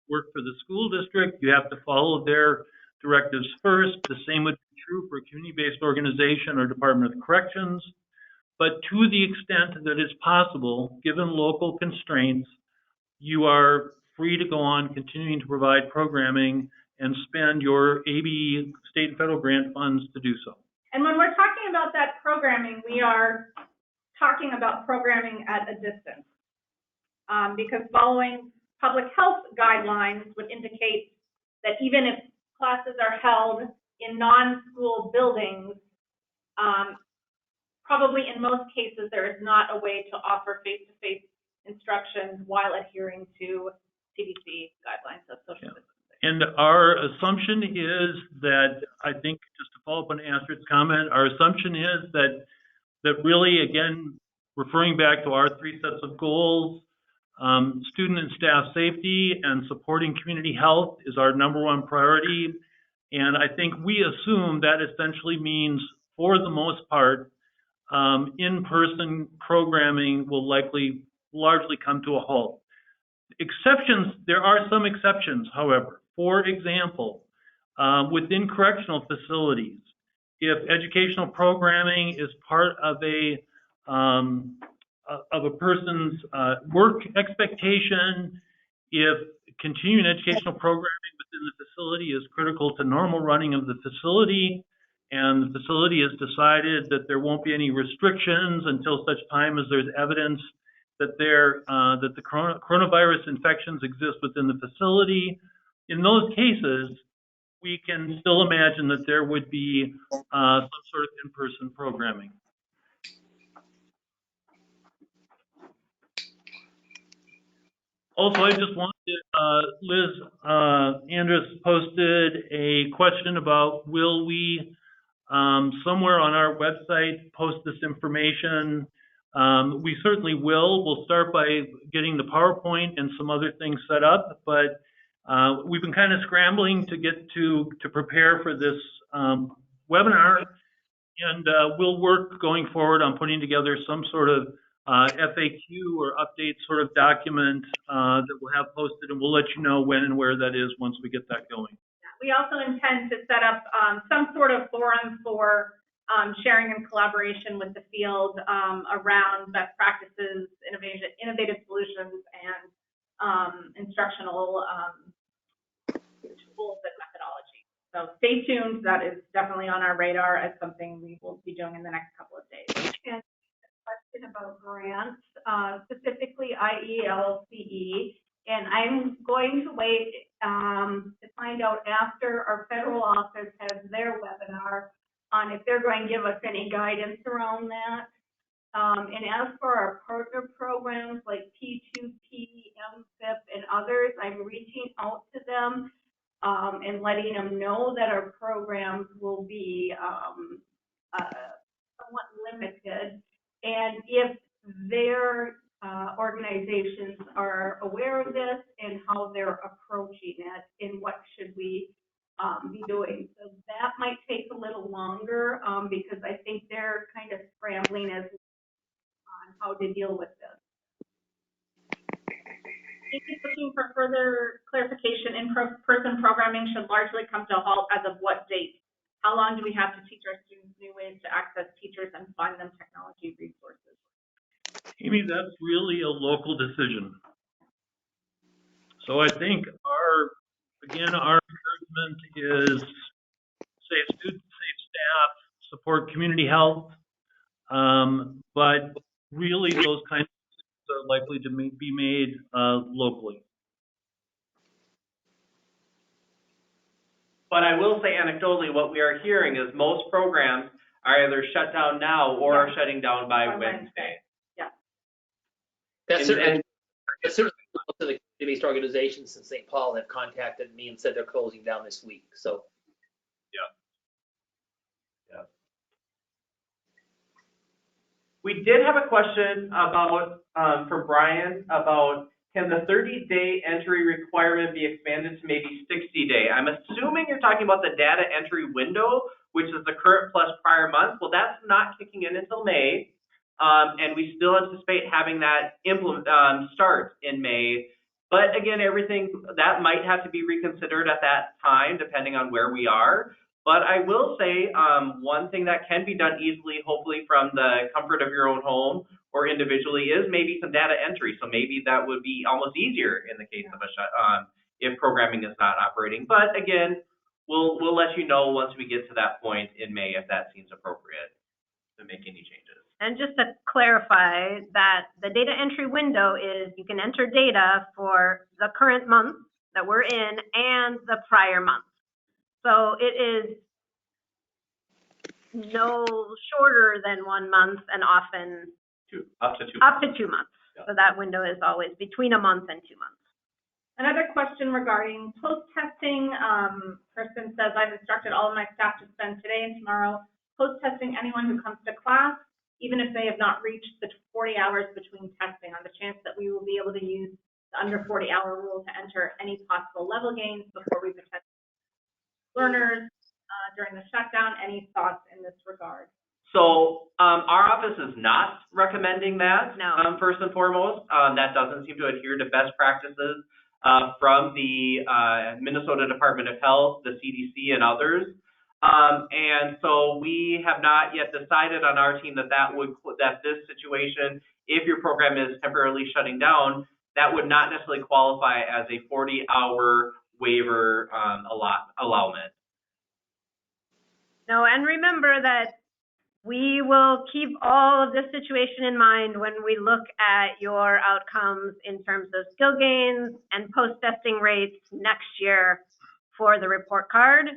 work for the school district, you have to follow their directives first. The same would be true for a community-based organization or Department of Corrections. But to the extent that is possible, given local constraints, you are free to go on continuing to provide programming and spend your ABE state and federal grant funds to do so. And when we're talking about that programming, we are talking about programming at a distance. Because following public health guidelines would indicate that even if classes are held in non-school buildings, probably in most cases there is not a way to offer face-to-face instruction while adhering to CDC guidelines of social distancing. And our assumption is that, I think, just to follow up on Astrid's comment, our assumption is that really, again, referring back to our 3 sets of goals, student and staff safety and supporting community health is our #1 priority. And I think we assume that essentially means, for the most part, in-person programming will largely come to a halt. Exceptions, there are some exceptions, however. For example, within correctional facilities, if educational programming is part of a person's work expectation, if continuing educational programming within the facility is critical to normal running of the facility, and the facility has decided that there won't be any restrictions until such time as there's evidence that the coronavirus infections exist within the facility. In those cases, we can still imagine that there would be some sort of in-person programming. Also, I just wanted, Liz Andrus posted a question about, will we somewhere on our website post this information? We certainly will. We'll start by getting the PowerPoint and some other things set up, but we've been kind of scrambling to get to prepare for this webinar, and we'll work going forward on putting together some sort of FAQ or update sort of document that we'll have posted, and we'll let you know when and where that is once we get that going. We also intend to set up some sort of forum for sharing and collaboration with the field around best practices, innovative solutions, and instructional tools and methodology. So stay tuned. That is definitely on our radar as something we will be doing in the next couple of days. And a question about grants, specifically IELCE, and I'm going to wait to find out after our federal office has their webinar on if they're going to give us any guidance around that. And as for our partner programs like P2P, MFIP, and others, I'm reaching out to them and letting them know that our programs will be somewhat limited. And if their organizations are aware of this and how they're approaching it and what should we be doing. So that might take a little longer because I think they're kind of scrambling as on how to deal with this. Looking for further clarification, in-person programming should largely come to a halt as of what date? How long do we have to teach our students new ways to access teachers and find them technology resources? Amy, that's really a local decision. So I think our encouragement is safe students, safe staff, support community health, but really those kinds of decisions are likely to be made locally. But I will say anecdotally, what we are hearing is most programs are either shut down now or are shutting down by Wednesday. Yeah. That's certainly most of the community-based organizations in St. Paul have contacted me and said they're closing down this week. So. Yeah. We did have a question about from Brian about, can the 30-day entry requirement be expanded to maybe 60-day? I'm assuming you're talking about the data entry window, which is the current plus prior month. Well, that's not kicking in until May, and we still anticipate having that start in May. But again, everything that might have to be reconsidered at that time, depending on where we are. But I will say one thing that can be done easily, hopefully from the comfort of your own home or individually, is maybe some data entry. So maybe that would be almost easier in the case of if programming is not operating. But again, we'll let you know once we get to that point in May if that seems appropriate to make any changes. And just to clarify that the data entry window is you can enter data for the current month that we're in and the prior month. So it is no shorter than 1 month and often Up to 2 up to 2 months. Yeah. So that window is always between a month and 2 months. Another question regarding post-testing. Person says, I've instructed all of my staff to spend today and tomorrow post-testing anyone who comes to class, even if they have not reached the 40 hours between testing, on the chance that we will be able to use the under 40-hour rule to enter any possible level gains before we potentially learners during the shutdown. Any thoughts in this regard? So our office is not recommending that. No. First and foremost, that doesn't seem to adhere to best practices from the Minnesota Department of Health, the CDC, and others. And so we have not yet decided on our team that this situation, if your program is temporarily shutting down, that would not necessarily qualify as a 40-hour waiver allowance. No, and remember that we will keep all of this situation in mind when we look at your outcomes in terms of skill gains and post-testing rates next year for the report card.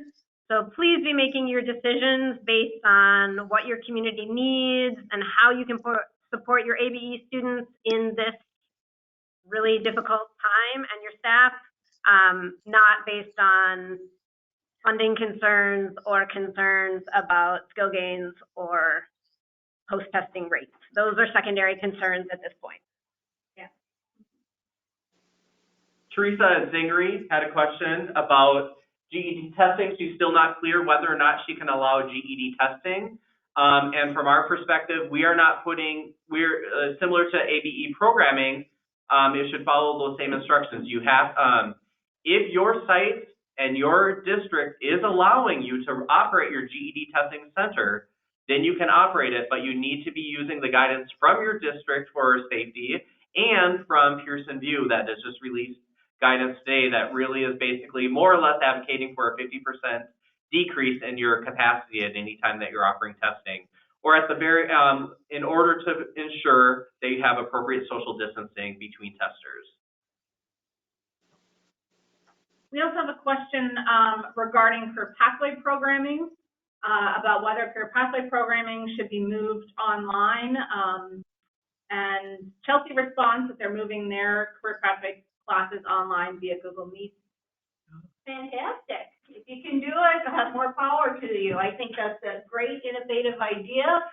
So please be making your decisions based on what your community needs and how you can support your ABE students in this really difficult time and your staff, not based on funding concerns or concerns about skill gains or post-testing rates. Those are secondary concerns at this point. Yeah. Teresa Zingery had a question about GED testing. She's still not clear whether or not she can allow GED testing. And from our perspective, we're similar to ABE programming, it should follow those same instructions. You have, if your site and your district is allowing you to operate your GED testing center, then you can operate it, but you need to be using the guidance from your district for safety and from Pearson VUE that has just released guidance today that really is basically more or less advocating for a 50% decrease in your capacity at any time that you're offering testing, or at the very, in order to ensure that you have appropriate social distancing between testers. We also have a question regarding career pathway programming, about whether career pathway programming should be moved online. And Chelsea responds that they're moving their career pathway classes online via Google Meet. Fantastic. If you can do it, more power to you. I think that's a great innovative idea.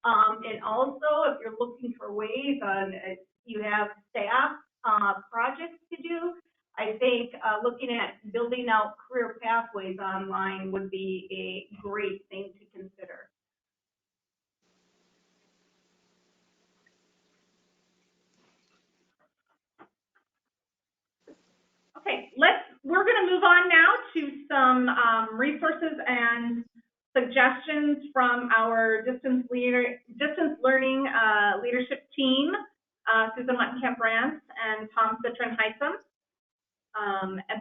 And also, if you're looking for ways on, you have staff projects to do, I think looking at building out career pathways online would be a great thing to consider. Okay, we're going to move on now to some resources and suggestions from our distance learning leadership team, Susan Lettenkamp-Rance and Tom Citron-Heisem.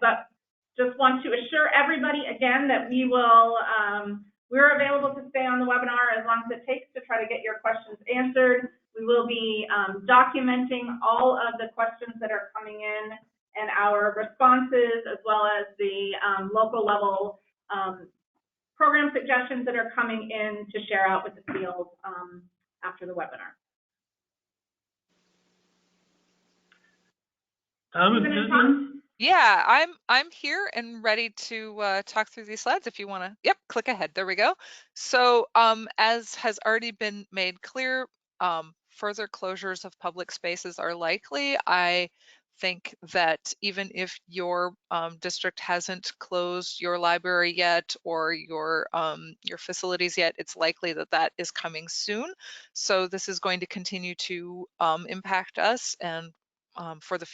But just want to assure everybody again that we're available to stay on the webinar as long as it takes to try to get your questions answered. We will be documenting all of the questions that are coming in and our responses, as well as the local level program suggestions that are coming in to share out with the field after the webinar. Tom and Susan? Yeah, I'm here and ready to talk through these slides if you want to. Yep, click ahead. There we go. So as has already been made clear, further closures of public spaces are likely. I think that even if your district hasn't closed your library yet or your facilities yet, it's likely that that is coming soon. So this is going to continue to impact us and for the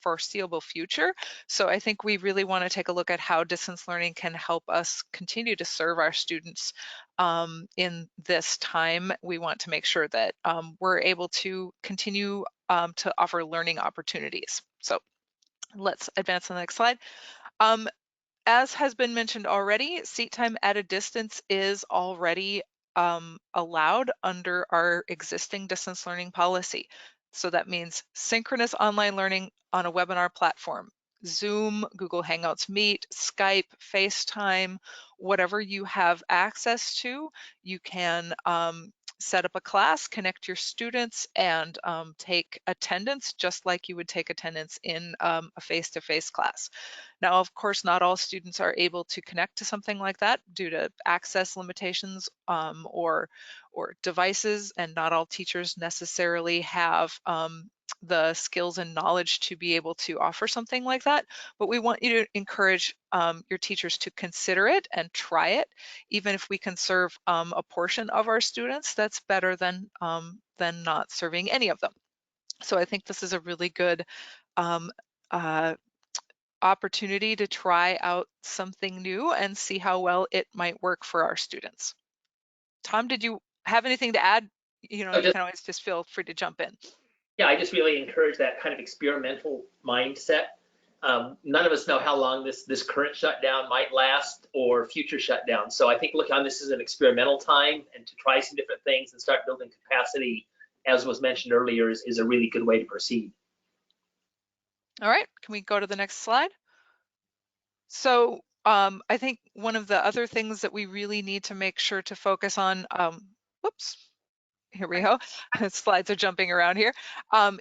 foreseeable future. So I think we really want to take a look at how distance learning can help us continue to serve our students in this time. We want to make sure that we're able to continue to offer learning opportunities. So Let's advance to the next slide. As has been mentioned already, seat time at a distance is already allowed under our existing distance learning policy. So that means synchronous online learning on a webinar platform, Zoom, Google Hangouts Meet, Skype, FaceTime, whatever you have access to, you can set up a class, connect your students, and take attendance just like you would take attendance in a face-to-face class. Now, of course, not all students are able to connect to something like that due to access limitations or devices, and not all teachers necessarily have the skills and knowledge to be able to offer something like that. But we want you to encourage your teachers to consider it and try it. Even if we can serve a portion of our students, that's better than not serving any of them. So I think this is a really good opportunity to try out something new and see how well it might work for our students. Tom, did you have anything to add? You know, you can always just feel free to jump in. Yeah, I just really encourage that kind of experimental mindset. None of us know how long this current shutdown might last or future shutdowns. So I think look on this as an experimental time and to try some different things and start building capacity, as was mentioned earlier, is a really good way to proceed. All right, can we go to the next slide? So I think one of the other things that we really need to make sure to focus on, whoops, here we go, slides are jumping around here,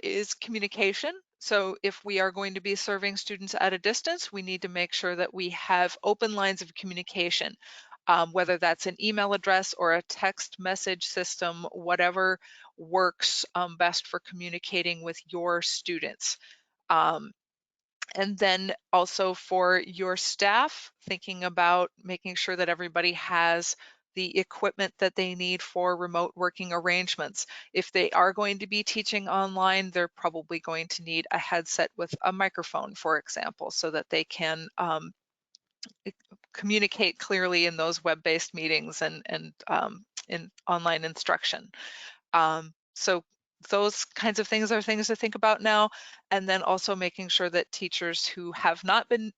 is communication. So if we are going to be serving students at a distance, we need to make sure that we have open lines of communication, whether that's an email address or a text message system, whatever works best for communicating with your students. And then also for your staff, thinking about making sure that everybody has the equipment that they need for remote working arrangements. If they are going to be teaching online, they're probably going to need a headset with a microphone, for example, so that they can communicate clearly in those web-based meetings and in online instruction. So those kinds of things are things to think about now. And then also making sure that teachers who have not been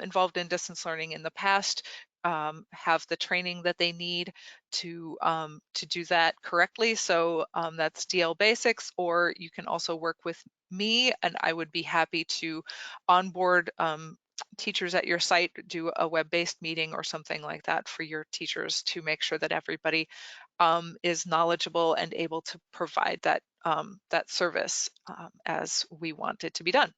involved in distance learning in the past have the training that they need to do that correctly. So that's DL Basics, or you can also work with me, and I would be happy to onboard teachers at your site, do a web-based meeting or something like that for your teachers to make sure that everybody is knowledgeable and able to provide that that service as we want it to be done.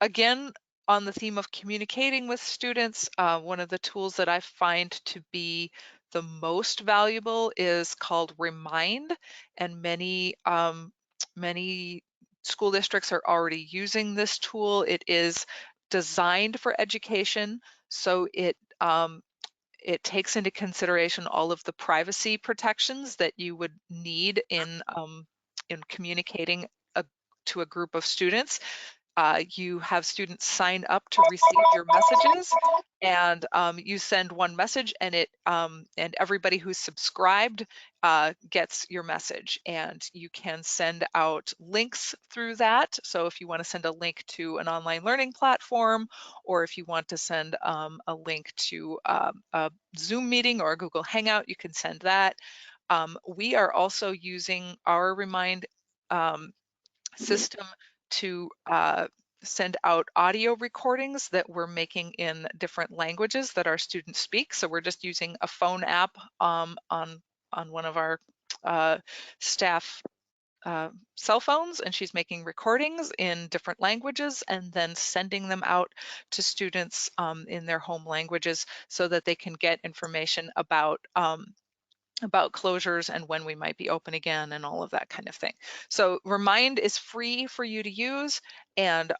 Again, on the theme of communicating with students, one of the tools that I find to be the most valuable is called Remind, and many school districts are already using this tool. It is designed for education, so it takes into consideration all of the privacy protections that you would need in communicating to a group of students. You have students sign up to receive your messages, and you send one message, and and everybody who's subscribed gets your message, and you can send out links through that. So if you want to send a link to an online learning platform, or if you want to send a link to a Zoom meeting or a Google Hangout, you can send that. We are also using our Remind system to send out audio recordings that we're making in different languages that our students speak. So we're just using a phone app on one of our staff cell phones, and she's making recordings in different languages and then sending them out to students in their home languages so that they can get information about closures and when we might be open again and all of that kind of thing. So Remind is free for you to use, and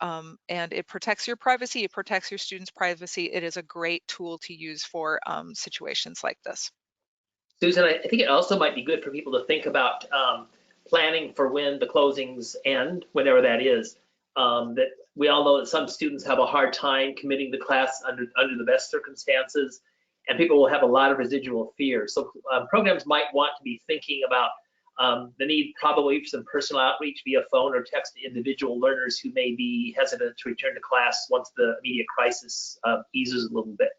it protects your privacy, it protects your students' privacy. It is a great tool to use for situations like this. Susan, I think it also might be good for people to think about planning for when the closings end, whenever that is. That we all know that some students have a hard time committing to class under the best circumstances, and people will have a lot of residual fear. So programs might want to be thinking about the need probably for some personal outreach via phone or text to individual learners who may be hesitant to return to class once the immediate crisis eases a little bit.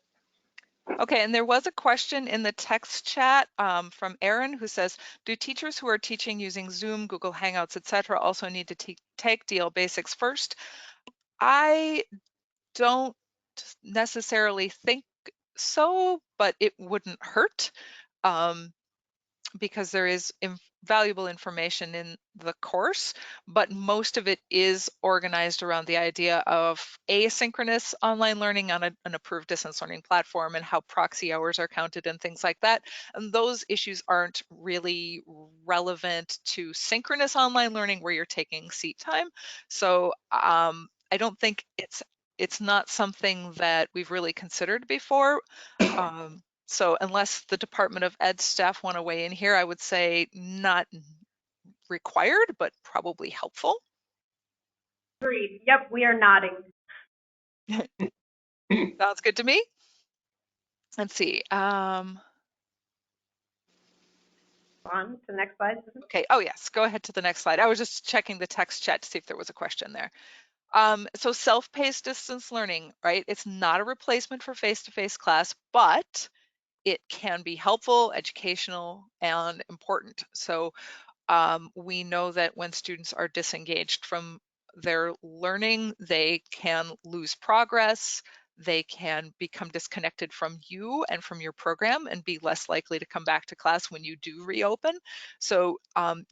Okay, and there was a question in the text chat from Aaron who says, do teachers who are teaching using Zoom, Google Hangouts, etc., also need to take DL basics first? I don't necessarily think so, but it wouldn't hurt because there is valuable information in the course, but most of it is organized around the idea of asynchronous online learning on an approved distance learning platform and how proxy hours are counted and things like that. And those issues aren't really relevant to synchronous online learning where you're taking seat time. So I don't think it's not something that we've really considered before. So unless the Department of Ed staff want to weigh in here, I would say not required, but probably helpful. Agreed. Yep, we are nodding. Sounds good to me. Let's see. On to the next slide. Okay. Oh, yes. Go ahead to the next slide. I was just checking the text chat to see if there was a question there. So self-paced distance learning, right? It's not a replacement for face-to-face class, but it can be helpful, educational, and important. So we know that when students are disengaged from their learning, they can lose progress, they can become disconnected from you and from your program and be less likely to come back to class when you do reopen. So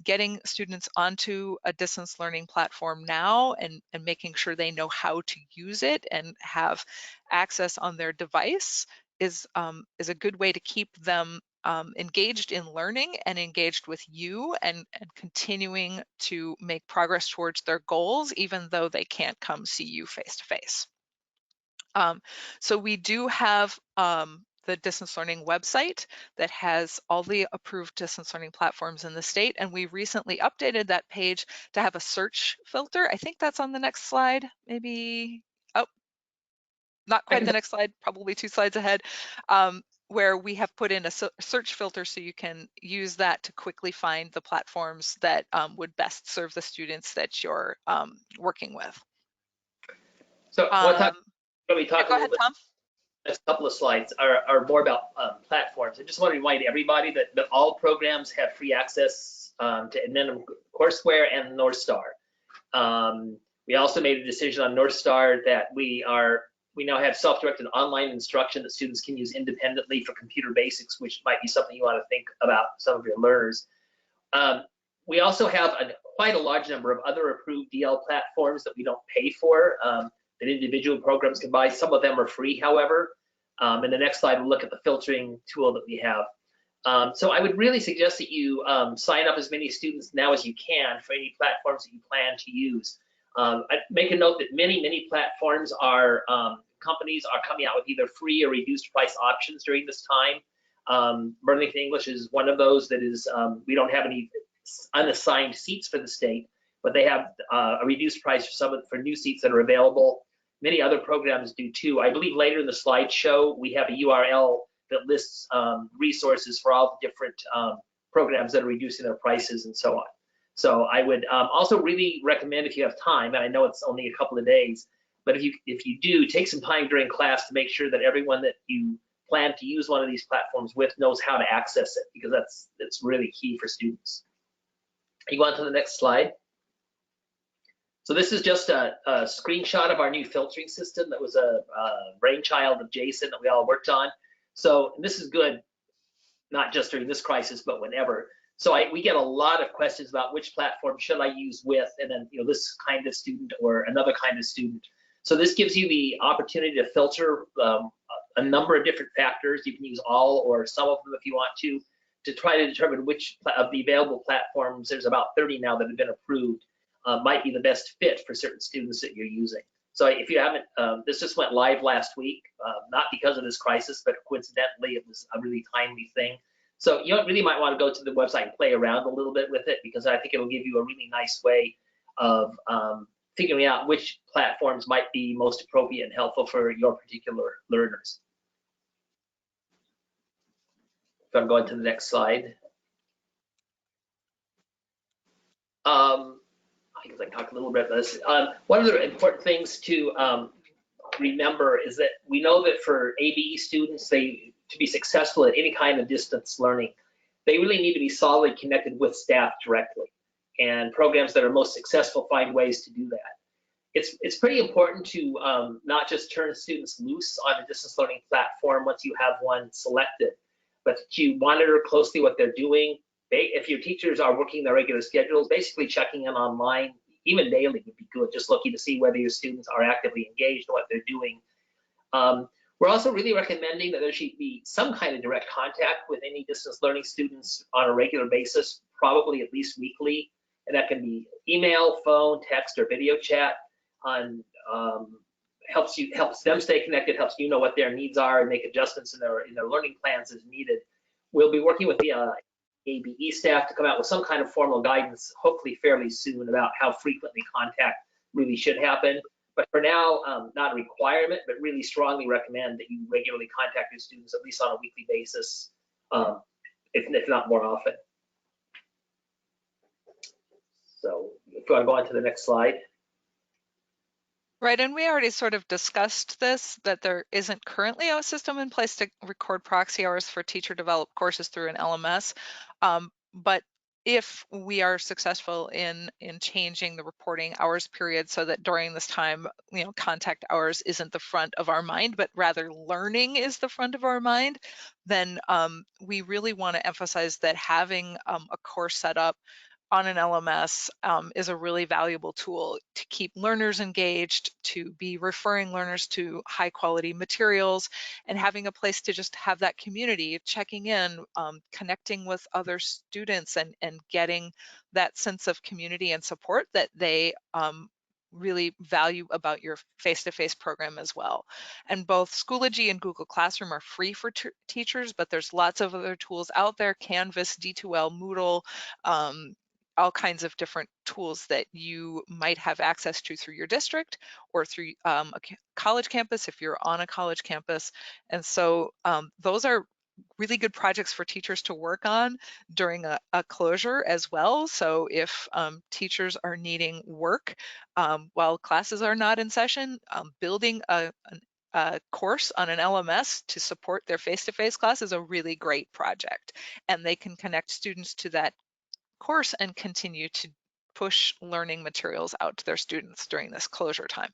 getting students onto a distance learning platform now and making sure they know how to use it and have access on their device is a good way to keep them engaged in learning and engaged with you and continuing to make progress towards their goals, even though they can't come see you face to face. So we do have the distance learning website that has all the approved distance learning platforms in the state, and we recently updated that page to have a search filter. I think that's on the next slide, maybe. Oh, not quite the next slide, probably 2 slides ahead, where we have put in a search filter so you can use that to quickly find the platforms that would best serve the students that you're working with. So when we talk go ahead, Tom. Next couple of slides are more about platforms. I just want to remind everybody that all programs have free access to Admin courseware and North Star. We also made a decision on North Star that we now have self-directed online instruction that students can use independently for computer basics, which might be something you want to think about some of your learners. We also have quite a large number of other approved DL platforms that we don't pay for, that individual programs can buy. Some of them are free, however. In the next slide, we'll look at the filtering tool that we have. So I would really suggest that you sign up as many students now as you can for any platforms that you plan to use. I'd make a note that many platforms companies are coming out with either free or reduced price options during this time. Burlington English is one of those that is, we don't have any unassigned seats for the state, but they have a reduced price for new seats that are available. Many other programs do too. I believe later in the slideshow, we have a URL that lists resources for all the different programs that are reducing their prices and so on. So I would also really recommend, if you have time, and I know it's only a couple of days, but if you do, take some time during class to make sure that everyone that you plan to use one of these platforms with knows how to access it, because that's really key for students. You go on to the next slide. So this is just a screenshot of our new filtering system that was a brainchild of Jason that we all worked on. So this is good, not just during this crisis, but whenever. So we get a lot of questions about which platform should I use with, and then this kind of student or another kind of student. So this gives you the opportunity to filter a number of different factors. You can use all or some of them if you want to try to determine which of the available platforms, there's about 30 now that have been approved, might be the best fit for certain students that you're using. So if you haven't, this just went live last week, not because of this crisis, but coincidentally, it was a really timely thing. So you really might want to go to the website and play around a little bit with it, because I think it'll give you a really nice way of figuring out which platforms might be most appropriate and helpful for your particular learners. So I'm going to the next slide. I guess I can talk a little bit about this. One of the important things to remember is that we know that for ABE students, to be successful at any kind of distance learning, they really need to be solidly connected with staff directly. And programs that are most successful find ways to do that. It's pretty important to not just turn students loose on a distance learning platform once you have one selected, but to monitor closely what they're doing. If your teachers are working their regular schedules, basically checking in online, even daily would be good, just looking to see whether your students are actively engaged in what they're doing. We're also really recommending that there should be some kind of direct contact with any distance learning students on a regular basis, probably at least weekly, and that can be email, phone, text, or video chat. Helps them stay connected, helps you know what their needs are and make adjustments in their learning plans as needed. We'll be working with the ABE staff to come out with some kind of formal guidance, hopefully fairly soon, about how frequently contact really should happen. But for now, not a requirement, but really strongly recommend that you regularly contact your students, at least on a weekly basis, if not more often. So if you want to go on to the next slide. Right, and we already sort of discussed this, that there isn't currently a system in place to record proxy hours for teacher-developed courses through an LMS. But if we are successful in changing the reporting hours period so that during this time, contact hours isn't the front of our mind, but rather learning is the front of our mind, then we really want to emphasize that having a course set up on an LMS is a really valuable tool to keep learners engaged, to be referring learners to high quality materials, and having a place to just have that community, checking in, connecting with other students, and getting that sense of community and support that they really value about your face-to-face program as well. And both Schoology and Google Classroom are free for teachers, but there's lots of other tools out there, Canvas, D2L, Moodle, all kinds of different tools that you might have access to through your district or through a college campus if you're on a college campus. And so those are really good projects for teachers to work on during a closure as well. So if teachers are needing work while classes are not in session, building a course on an LMS to support their face-to-face class is a really great project. And they can connect students to that course and continue to push learning materials out to their students during this closure time.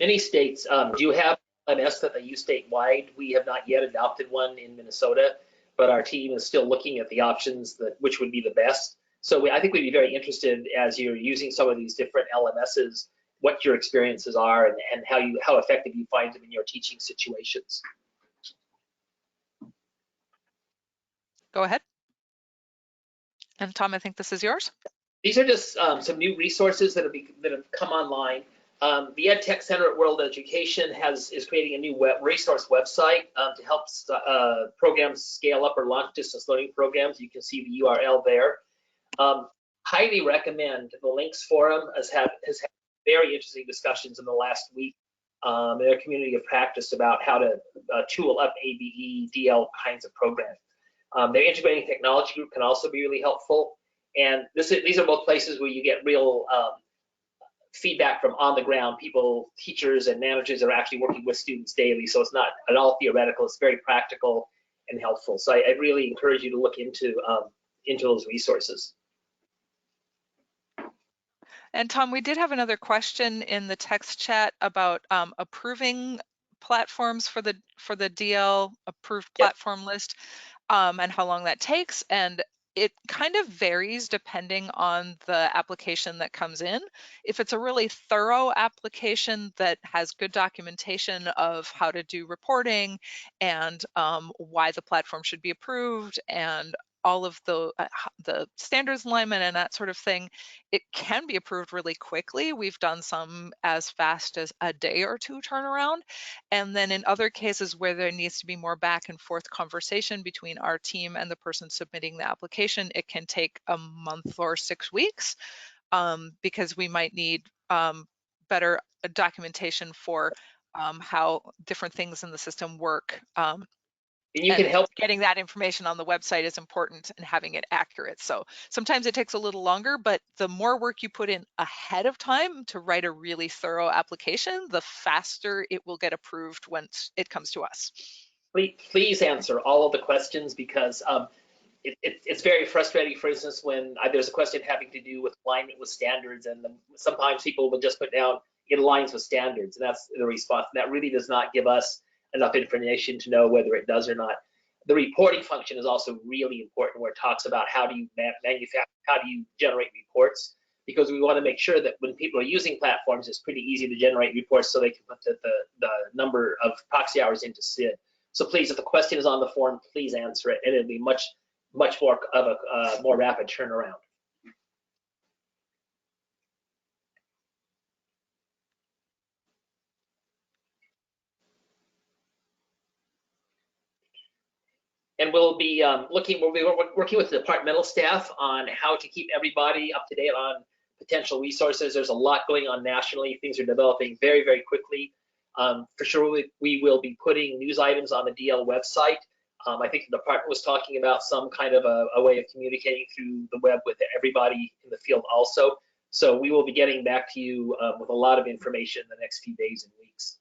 Many states do have LMS that they use statewide. We have not yet adopted one in Minnesota, but our team is still looking at the options which would be the best. So I think we'd be very interested, as you're using some of these different LMSs, what your experiences are and how effective you find them in your teaching situations. Go ahead. And Tom, I think this is yours. These are just some new resources that have come online. The Ed Tech Center at World Education is creating a new resource website to help programs scale up or launch distance learning programs. You can see the URL there. Highly recommend the Links Forum has had very interesting discussions in the last week in their community of practice about how to tool up ABE, DL kinds of programs. Their integrating technology group can also be really helpful. And these are both places where you get real feedback from on the ground. People, teachers and managers are actually working with students daily. So it's not at all theoretical, it's very practical and helpful. So I really encourage you to look into those resources. And Tom, we did have another question in the text chat about approving platforms for the DL approved platform list and how long that takes. And it kind of varies depending on the application that comes in. If it's a really thorough application that has good documentation of how to do reporting and why the platform should be approved and all of the standards alignment and that sort of thing, it can be approved really quickly. We've done some as fast as a day or two turnaround. And then in other cases where there needs to be more back and forth conversation between our team and the person submitting the application, it can take a month or 6 weeks because we might need better documentation for how different things in the system work And you can help. Getting that information on the website is important and having it accurate. So sometimes it takes a little longer, but the more work you put in ahead of time to write a really thorough application, the faster it will get approved once it comes to us. Please answer all of the questions, because it's very frustrating, for instance, when there's a question having to do with alignment with standards, and sometimes people will just put down it aligns with standards, and that's the response. And that really does not give us enough information to know whether it does or not. The reporting function is also really important, where it talks about how do you manufacture, how do you generate reports, because we want to make sure that when people are using platforms, it's pretty easy to generate reports so they can put the number of proxy hours into SID. So please, if the question is on the form, please answer it, and it'll be much more of a more rapid turnaround. And we'll be working with the departmental staff on how to keep everybody up to date on potential resources. There's a lot going on nationally. Things are developing very, very quickly. For sure, we will be putting news items on the DL website. I think the department was talking about some kind of a way of communicating through the web with everybody in the field also. So we will be getting back to you with a lot of information in the next few days and weeks.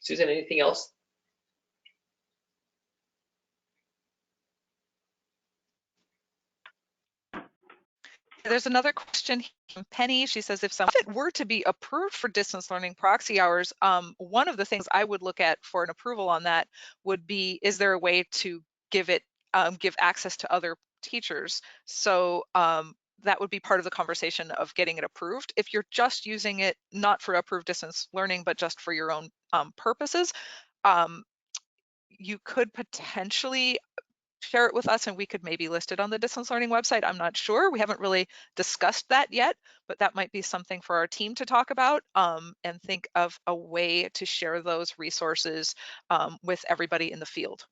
Susan, anything else? There's another question from Penny. She says, if it were to be approved for distance learning proxy hours, one of the things I would look at for an approval on that would be, is there a way to give access to other teachers? So that would be part of the conversation of getting it approved. If you're just using it, not for approved distance learning, but just for your own purposes, you could potentially share it with us and we could maybe list it on the distance learning website. I'm not sure. We haven't really discussed that yet, but that might be something for our team to talk about and think of a way to share those resources with everybody in the field.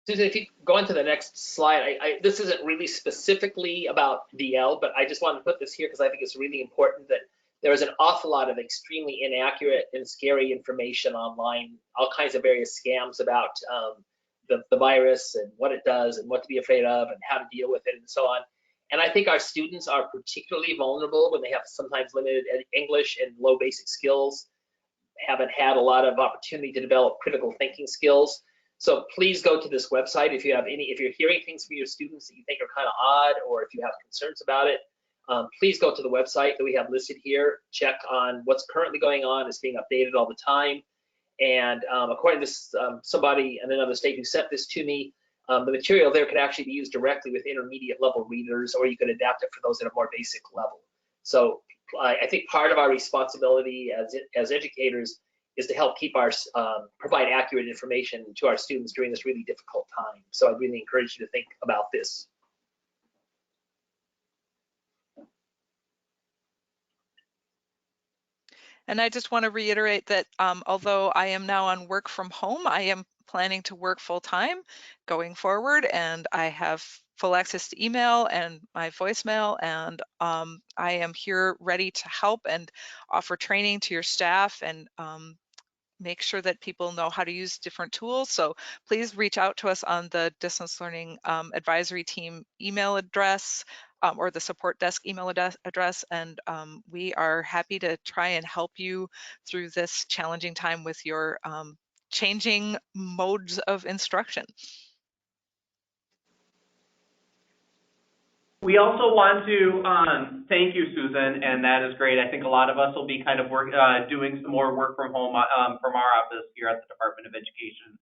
Susan, if you go on to the next slide, this isn't really specifically about DL, but I just wanted to put this here because I think it's really important that there is an awful lot of extremely inaccurate and scary information online, all kinds of various scams about the virus and what it does and what to be afraid of and how to deal with it and so on. And I think our students are particularly vulnerable when they have sometimes limited English and low basic skills, haven't had a lot of opportunity to develop critical thinking skills. So please go to this website if you're hearing things from your students that you think are kind of odd, or if you have concerns about it. Please go to the website that we have listed here, check on what's currently going on. It's being updated all the time. And according to somebody in another state who sent this to me, the material there could actually be used directly with intermediate level readers, or you could adapt it for those at a more basic level. So I think part of our responsibility as educators is to help keep provide accurate information to our students during this really difficult time. So I really encourage you to think about this. And I just want to reiterate that although I am now on work from home, I am planning to work full time going forward, and I have full access to email and my voicemail, and I am here ready to help and offer training to your staff and make sure that people know how to use different tools. So please reach out to us on the distance learning advisory team email address or the support desk email address, and we are happy to try and help you through this challenging time with your changing modes of instruction. We also want to thank you, Susan, and that is great. I think a lot of us will be kind of doing some more work from home from our office here at the Department of Education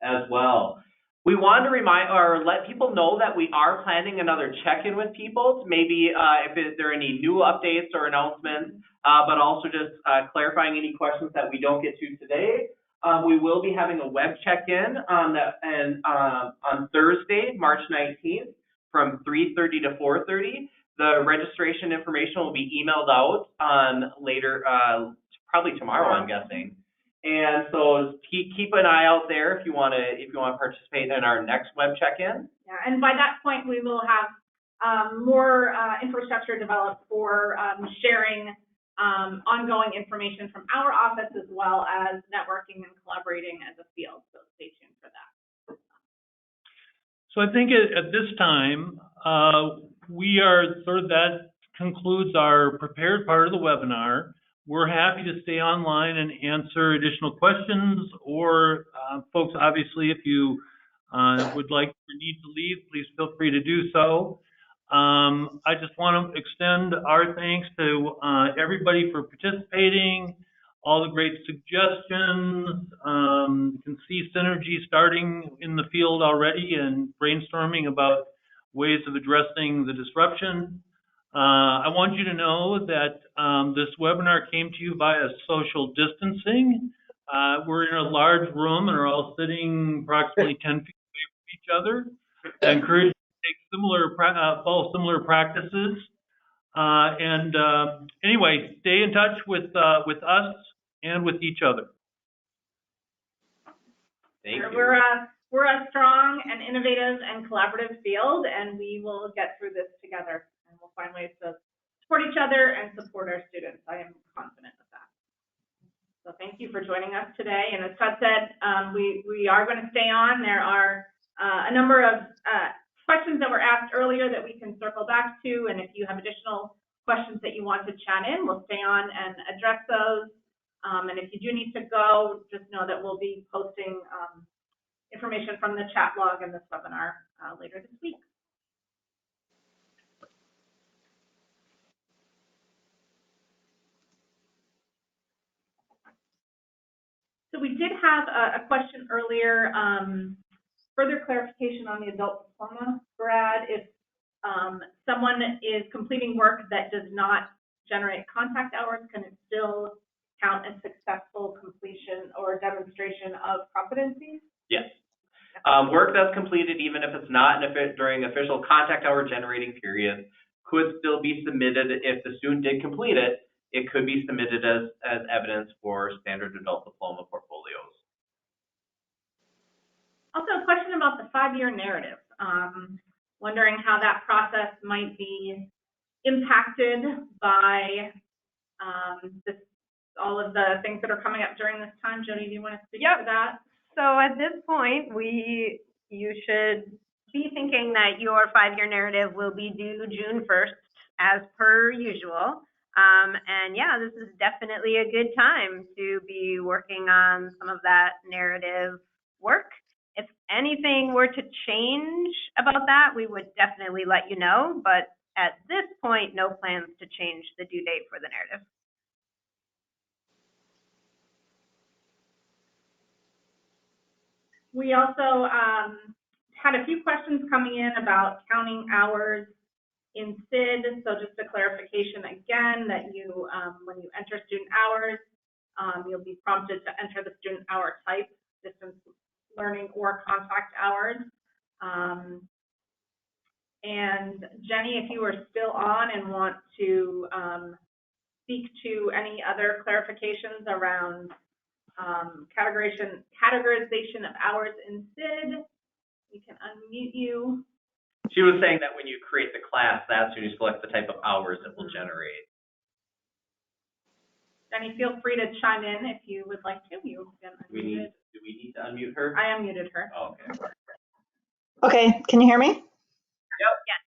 as well. We want to let people know that we are planning another check-in with people, maybe if there are any new updates or announcements, but also just clarifying any questions that we don't get to today. We will be having a web check-in on Thursday, March 19th. From 3:30 to 4:30. The registration information will be emailed out later, probably tomorrow, I'm guessing. And so keep an eye out there if you want to participate in our next web check-in. Yeah, and by that point we will have more infrastructure developed for sharing ongoing information from our office as well as networking and collaborating as a field. So stay tuned for that. So I think at this time, that concludes our prepared part of the webinar. We're happy to stay online and answer additional questions, or folks, obviously, if you would like or need to leave, please feel free to do so. I just want to extend our thanks to everybody for participating, all the great suggestions. You can see synergy starting in the field already and brainstorming about ways of addressing the disruption. I want you to know that this webinar came to you via social distancing. We're in a large room and are all sitting approximately 10 feet away from each other. I encourage you to take follow similar practices. Anyway, stay in touch with us and with each other. Thank you. We're a strong and innovative and collaborative field, and we will get through this together, and we'll find ways to support each other and support our students. I am confident of that. So thank you for joining us today. And as Todd said, we are going to stay on. There are a number of questions that were asked earlier that we can circle back to, and if you have additional questions that you want to chat in, we'll stay on and address those. And if you do need to go, just know that we'll be posting information from the chat log in this webinar later this week. So we did have a question earlier, further clarification on the adult diploma, Brad. If someone is completing work that does not generate contact hours, can it still count as successful completion or demonstration of competencies? Yes. Work that's completed, even if it's not during official contact hour generating period, could still be submitted. If the student did complete it, it could be submitted as evidence for standard adult diploma portfolios. Also, a question about the 5-year narrative. Wondering how that process might be impacted by all of the things that are coming up during this time. Jody, do you want to speak to that? So at this point, you should be thinking that your 5-year narrative will be due June 1st, as per usual. And yeah, this is definitely a good time to be working on some of that narrative work. If anything were to change about that, we would definitely let you know. But at this point, no plans to change the due date for the narrative. We also had a few questions coming in about counting hours in SID. So just a clarification again that you, when you enter student hours, you'll be prompted to enter the student hour type, distance learning or contact hours. And Jenny, if you are still on and want to speak to any other clarifications around categorization of hours in SID, we can unmute you. She was saying that when you create the class, that's when you select the type of hours it will generate. Jenny, feel free to chime in if you would like to. You can unmute. Do we need to unmute her? I unmuted her. Oh, okay. Okay, can you hear me? Yep. Yes.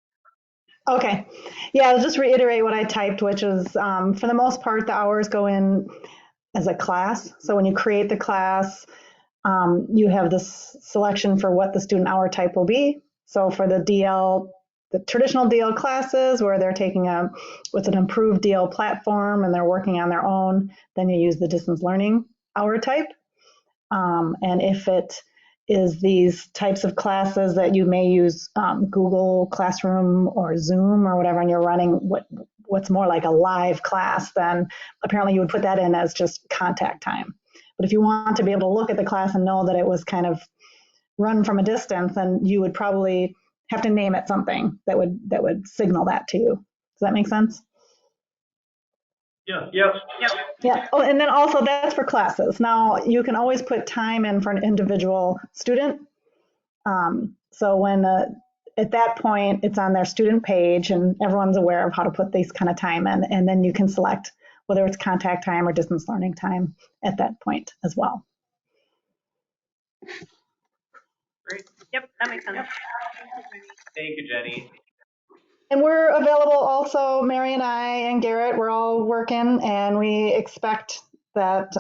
Okay. Yeah, I'll just reiterate what I typed, which is for the most part, the hours go in as a class. So when you create the class, you have this selection for what the student hour type will be. So for the DL, the traditional DL classes where they're taking with an improved DL platform and they're working on their own, then you use the distance learning hour type. And if it is these types of classes that you may use Google Classroom or Zoom or whatever, and you're running what's more like a live class, then apparently you would put that in as just contact time. But if you want to be able to look at the class and know that it was kind of run from a distance, then you would probably have to name it something that would signal that to you. Does that make sense? Yeah. Yep. Yep. Yeah. Oh, and then also that's for classes. Now you can always put time in for an individual student. So when at that point it's on their student page and everyone's aware of how to put these kind of time in, and then you can select whether it's contact time or distance learning time at that point as well. Great. Yep, that makes sense. Thank you, Jenny. And we're available also, Mary and I and Garrett, we're all working, and we expect that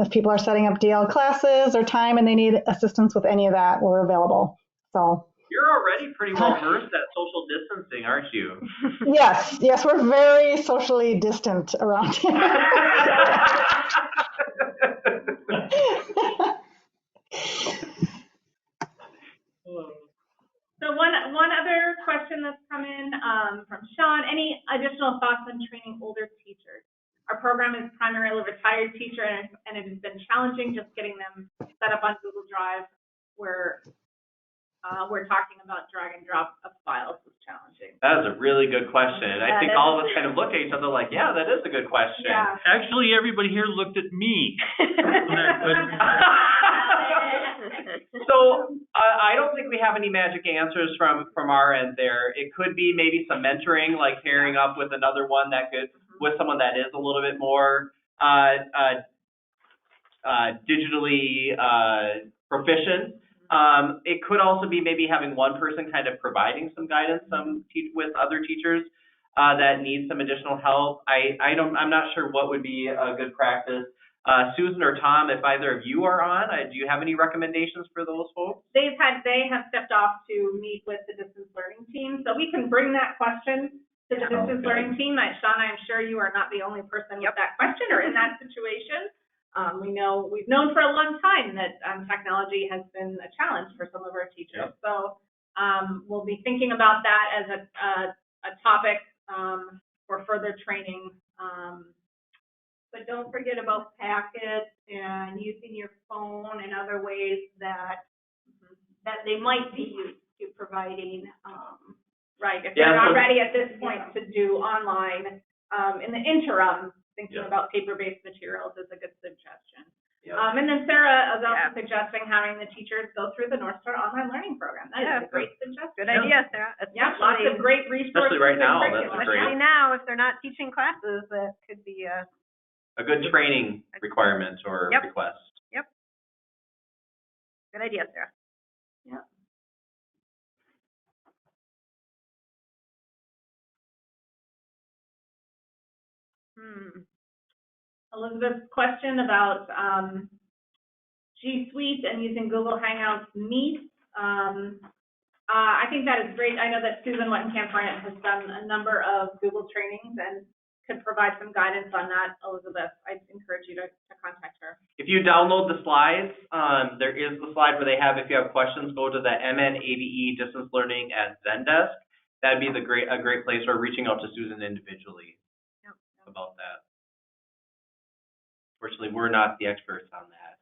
if people are setting up DL classes or time and they need assistance with any of that, we're available. So You're already pretty well versed at social distancing, aren't you? yes, we're very socially distant around here. So one other question that's come in from Sean, any additional thoughts on training older teachers? Our program is primarily retired teacher, and it has been challenging just getting them set up on Google Drive, where we're talking about drag and drop of files is challenging. That is a really good question. I think all of us kind of look at each other like, yeah, that is a good question. Yeah. Actually, everybody here looked at me. So I don't think we have any magic answers from our end there. It could be maybe some mentoring, like pairing up with another one that could, with someone that is a little bit more digitally proficient. It could also be maybe having one person kind of providing some guidance, with other teachers that need some additional help. I'm not sure what would be a good practice. Susan or Tom, if either of you are on, do you have any recommendations for those folks? They have stepped off to meet with the distance learning team, so we can bring that question to the distance learning team. Shauna, I'm sure you are not the only person with that question or in that situation. We've known for a long time that technology has been a challenge for some of our teachers. Yep. So we'll be thinking about that as a topic for further training. But don't forget about packets and using your phone and other ways that they might be used to providing. Right. If they're not ready at this point to do online, in the interim, thinking about paper-based materials is a good suggestion. Yeah. And then Sarah is also suggesting having the teachers go through the North Star online learning program. That is a great suggestion. Good idea, Sarah. Yeah, lots of great resources. Especially right now, that's great. Especially now, if they're not teaching classes, that could be a good training requirement or request. Yep. Good idea, Sarah. Yeah. Elizabeth's question about G Suite and using Google Hangouts Meet. I think that is great. I know that Susan Wettenkamp has done a number of Google trainings and could provide some guidance on that, Elizabeth. I'd encourage you to contact her. If you download the slides, there is the slide where they have, if you have questions, go to the MN ABE Distance Learning at Zendesk. That'd be a great place for reaching out to Susan individually about that. Fortunately, we're not the experts on that.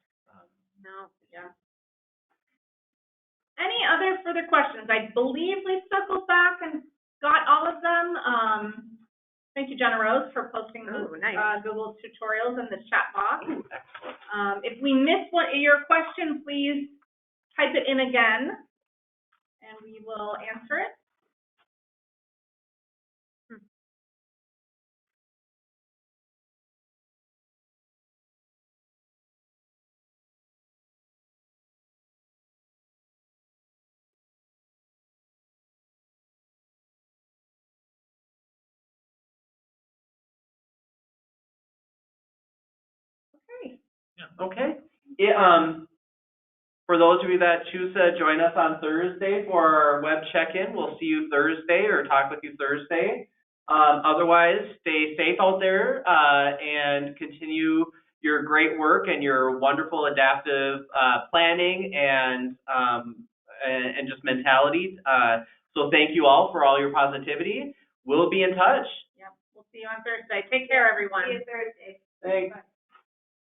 Any other further questions? I believe we've circled back and got all of them. Thank you, Jenna Rose, for posting those Google tutorials in the chat box. Excellent. If we missed your question, please type it in again, and we will answer it. Okay. For those of you that choose to join us on Thursday for our web check-in, we'll see you Thursday or talk with you Thursday. Otherwise, stay safe out there and continue your great work and your wonderful adaptive planning and just mentality. So thank you all for all your positivity. We'll be in touch. Yep. We'll see you on Thursday. Take care, everyone. See you Thursday. Thanks.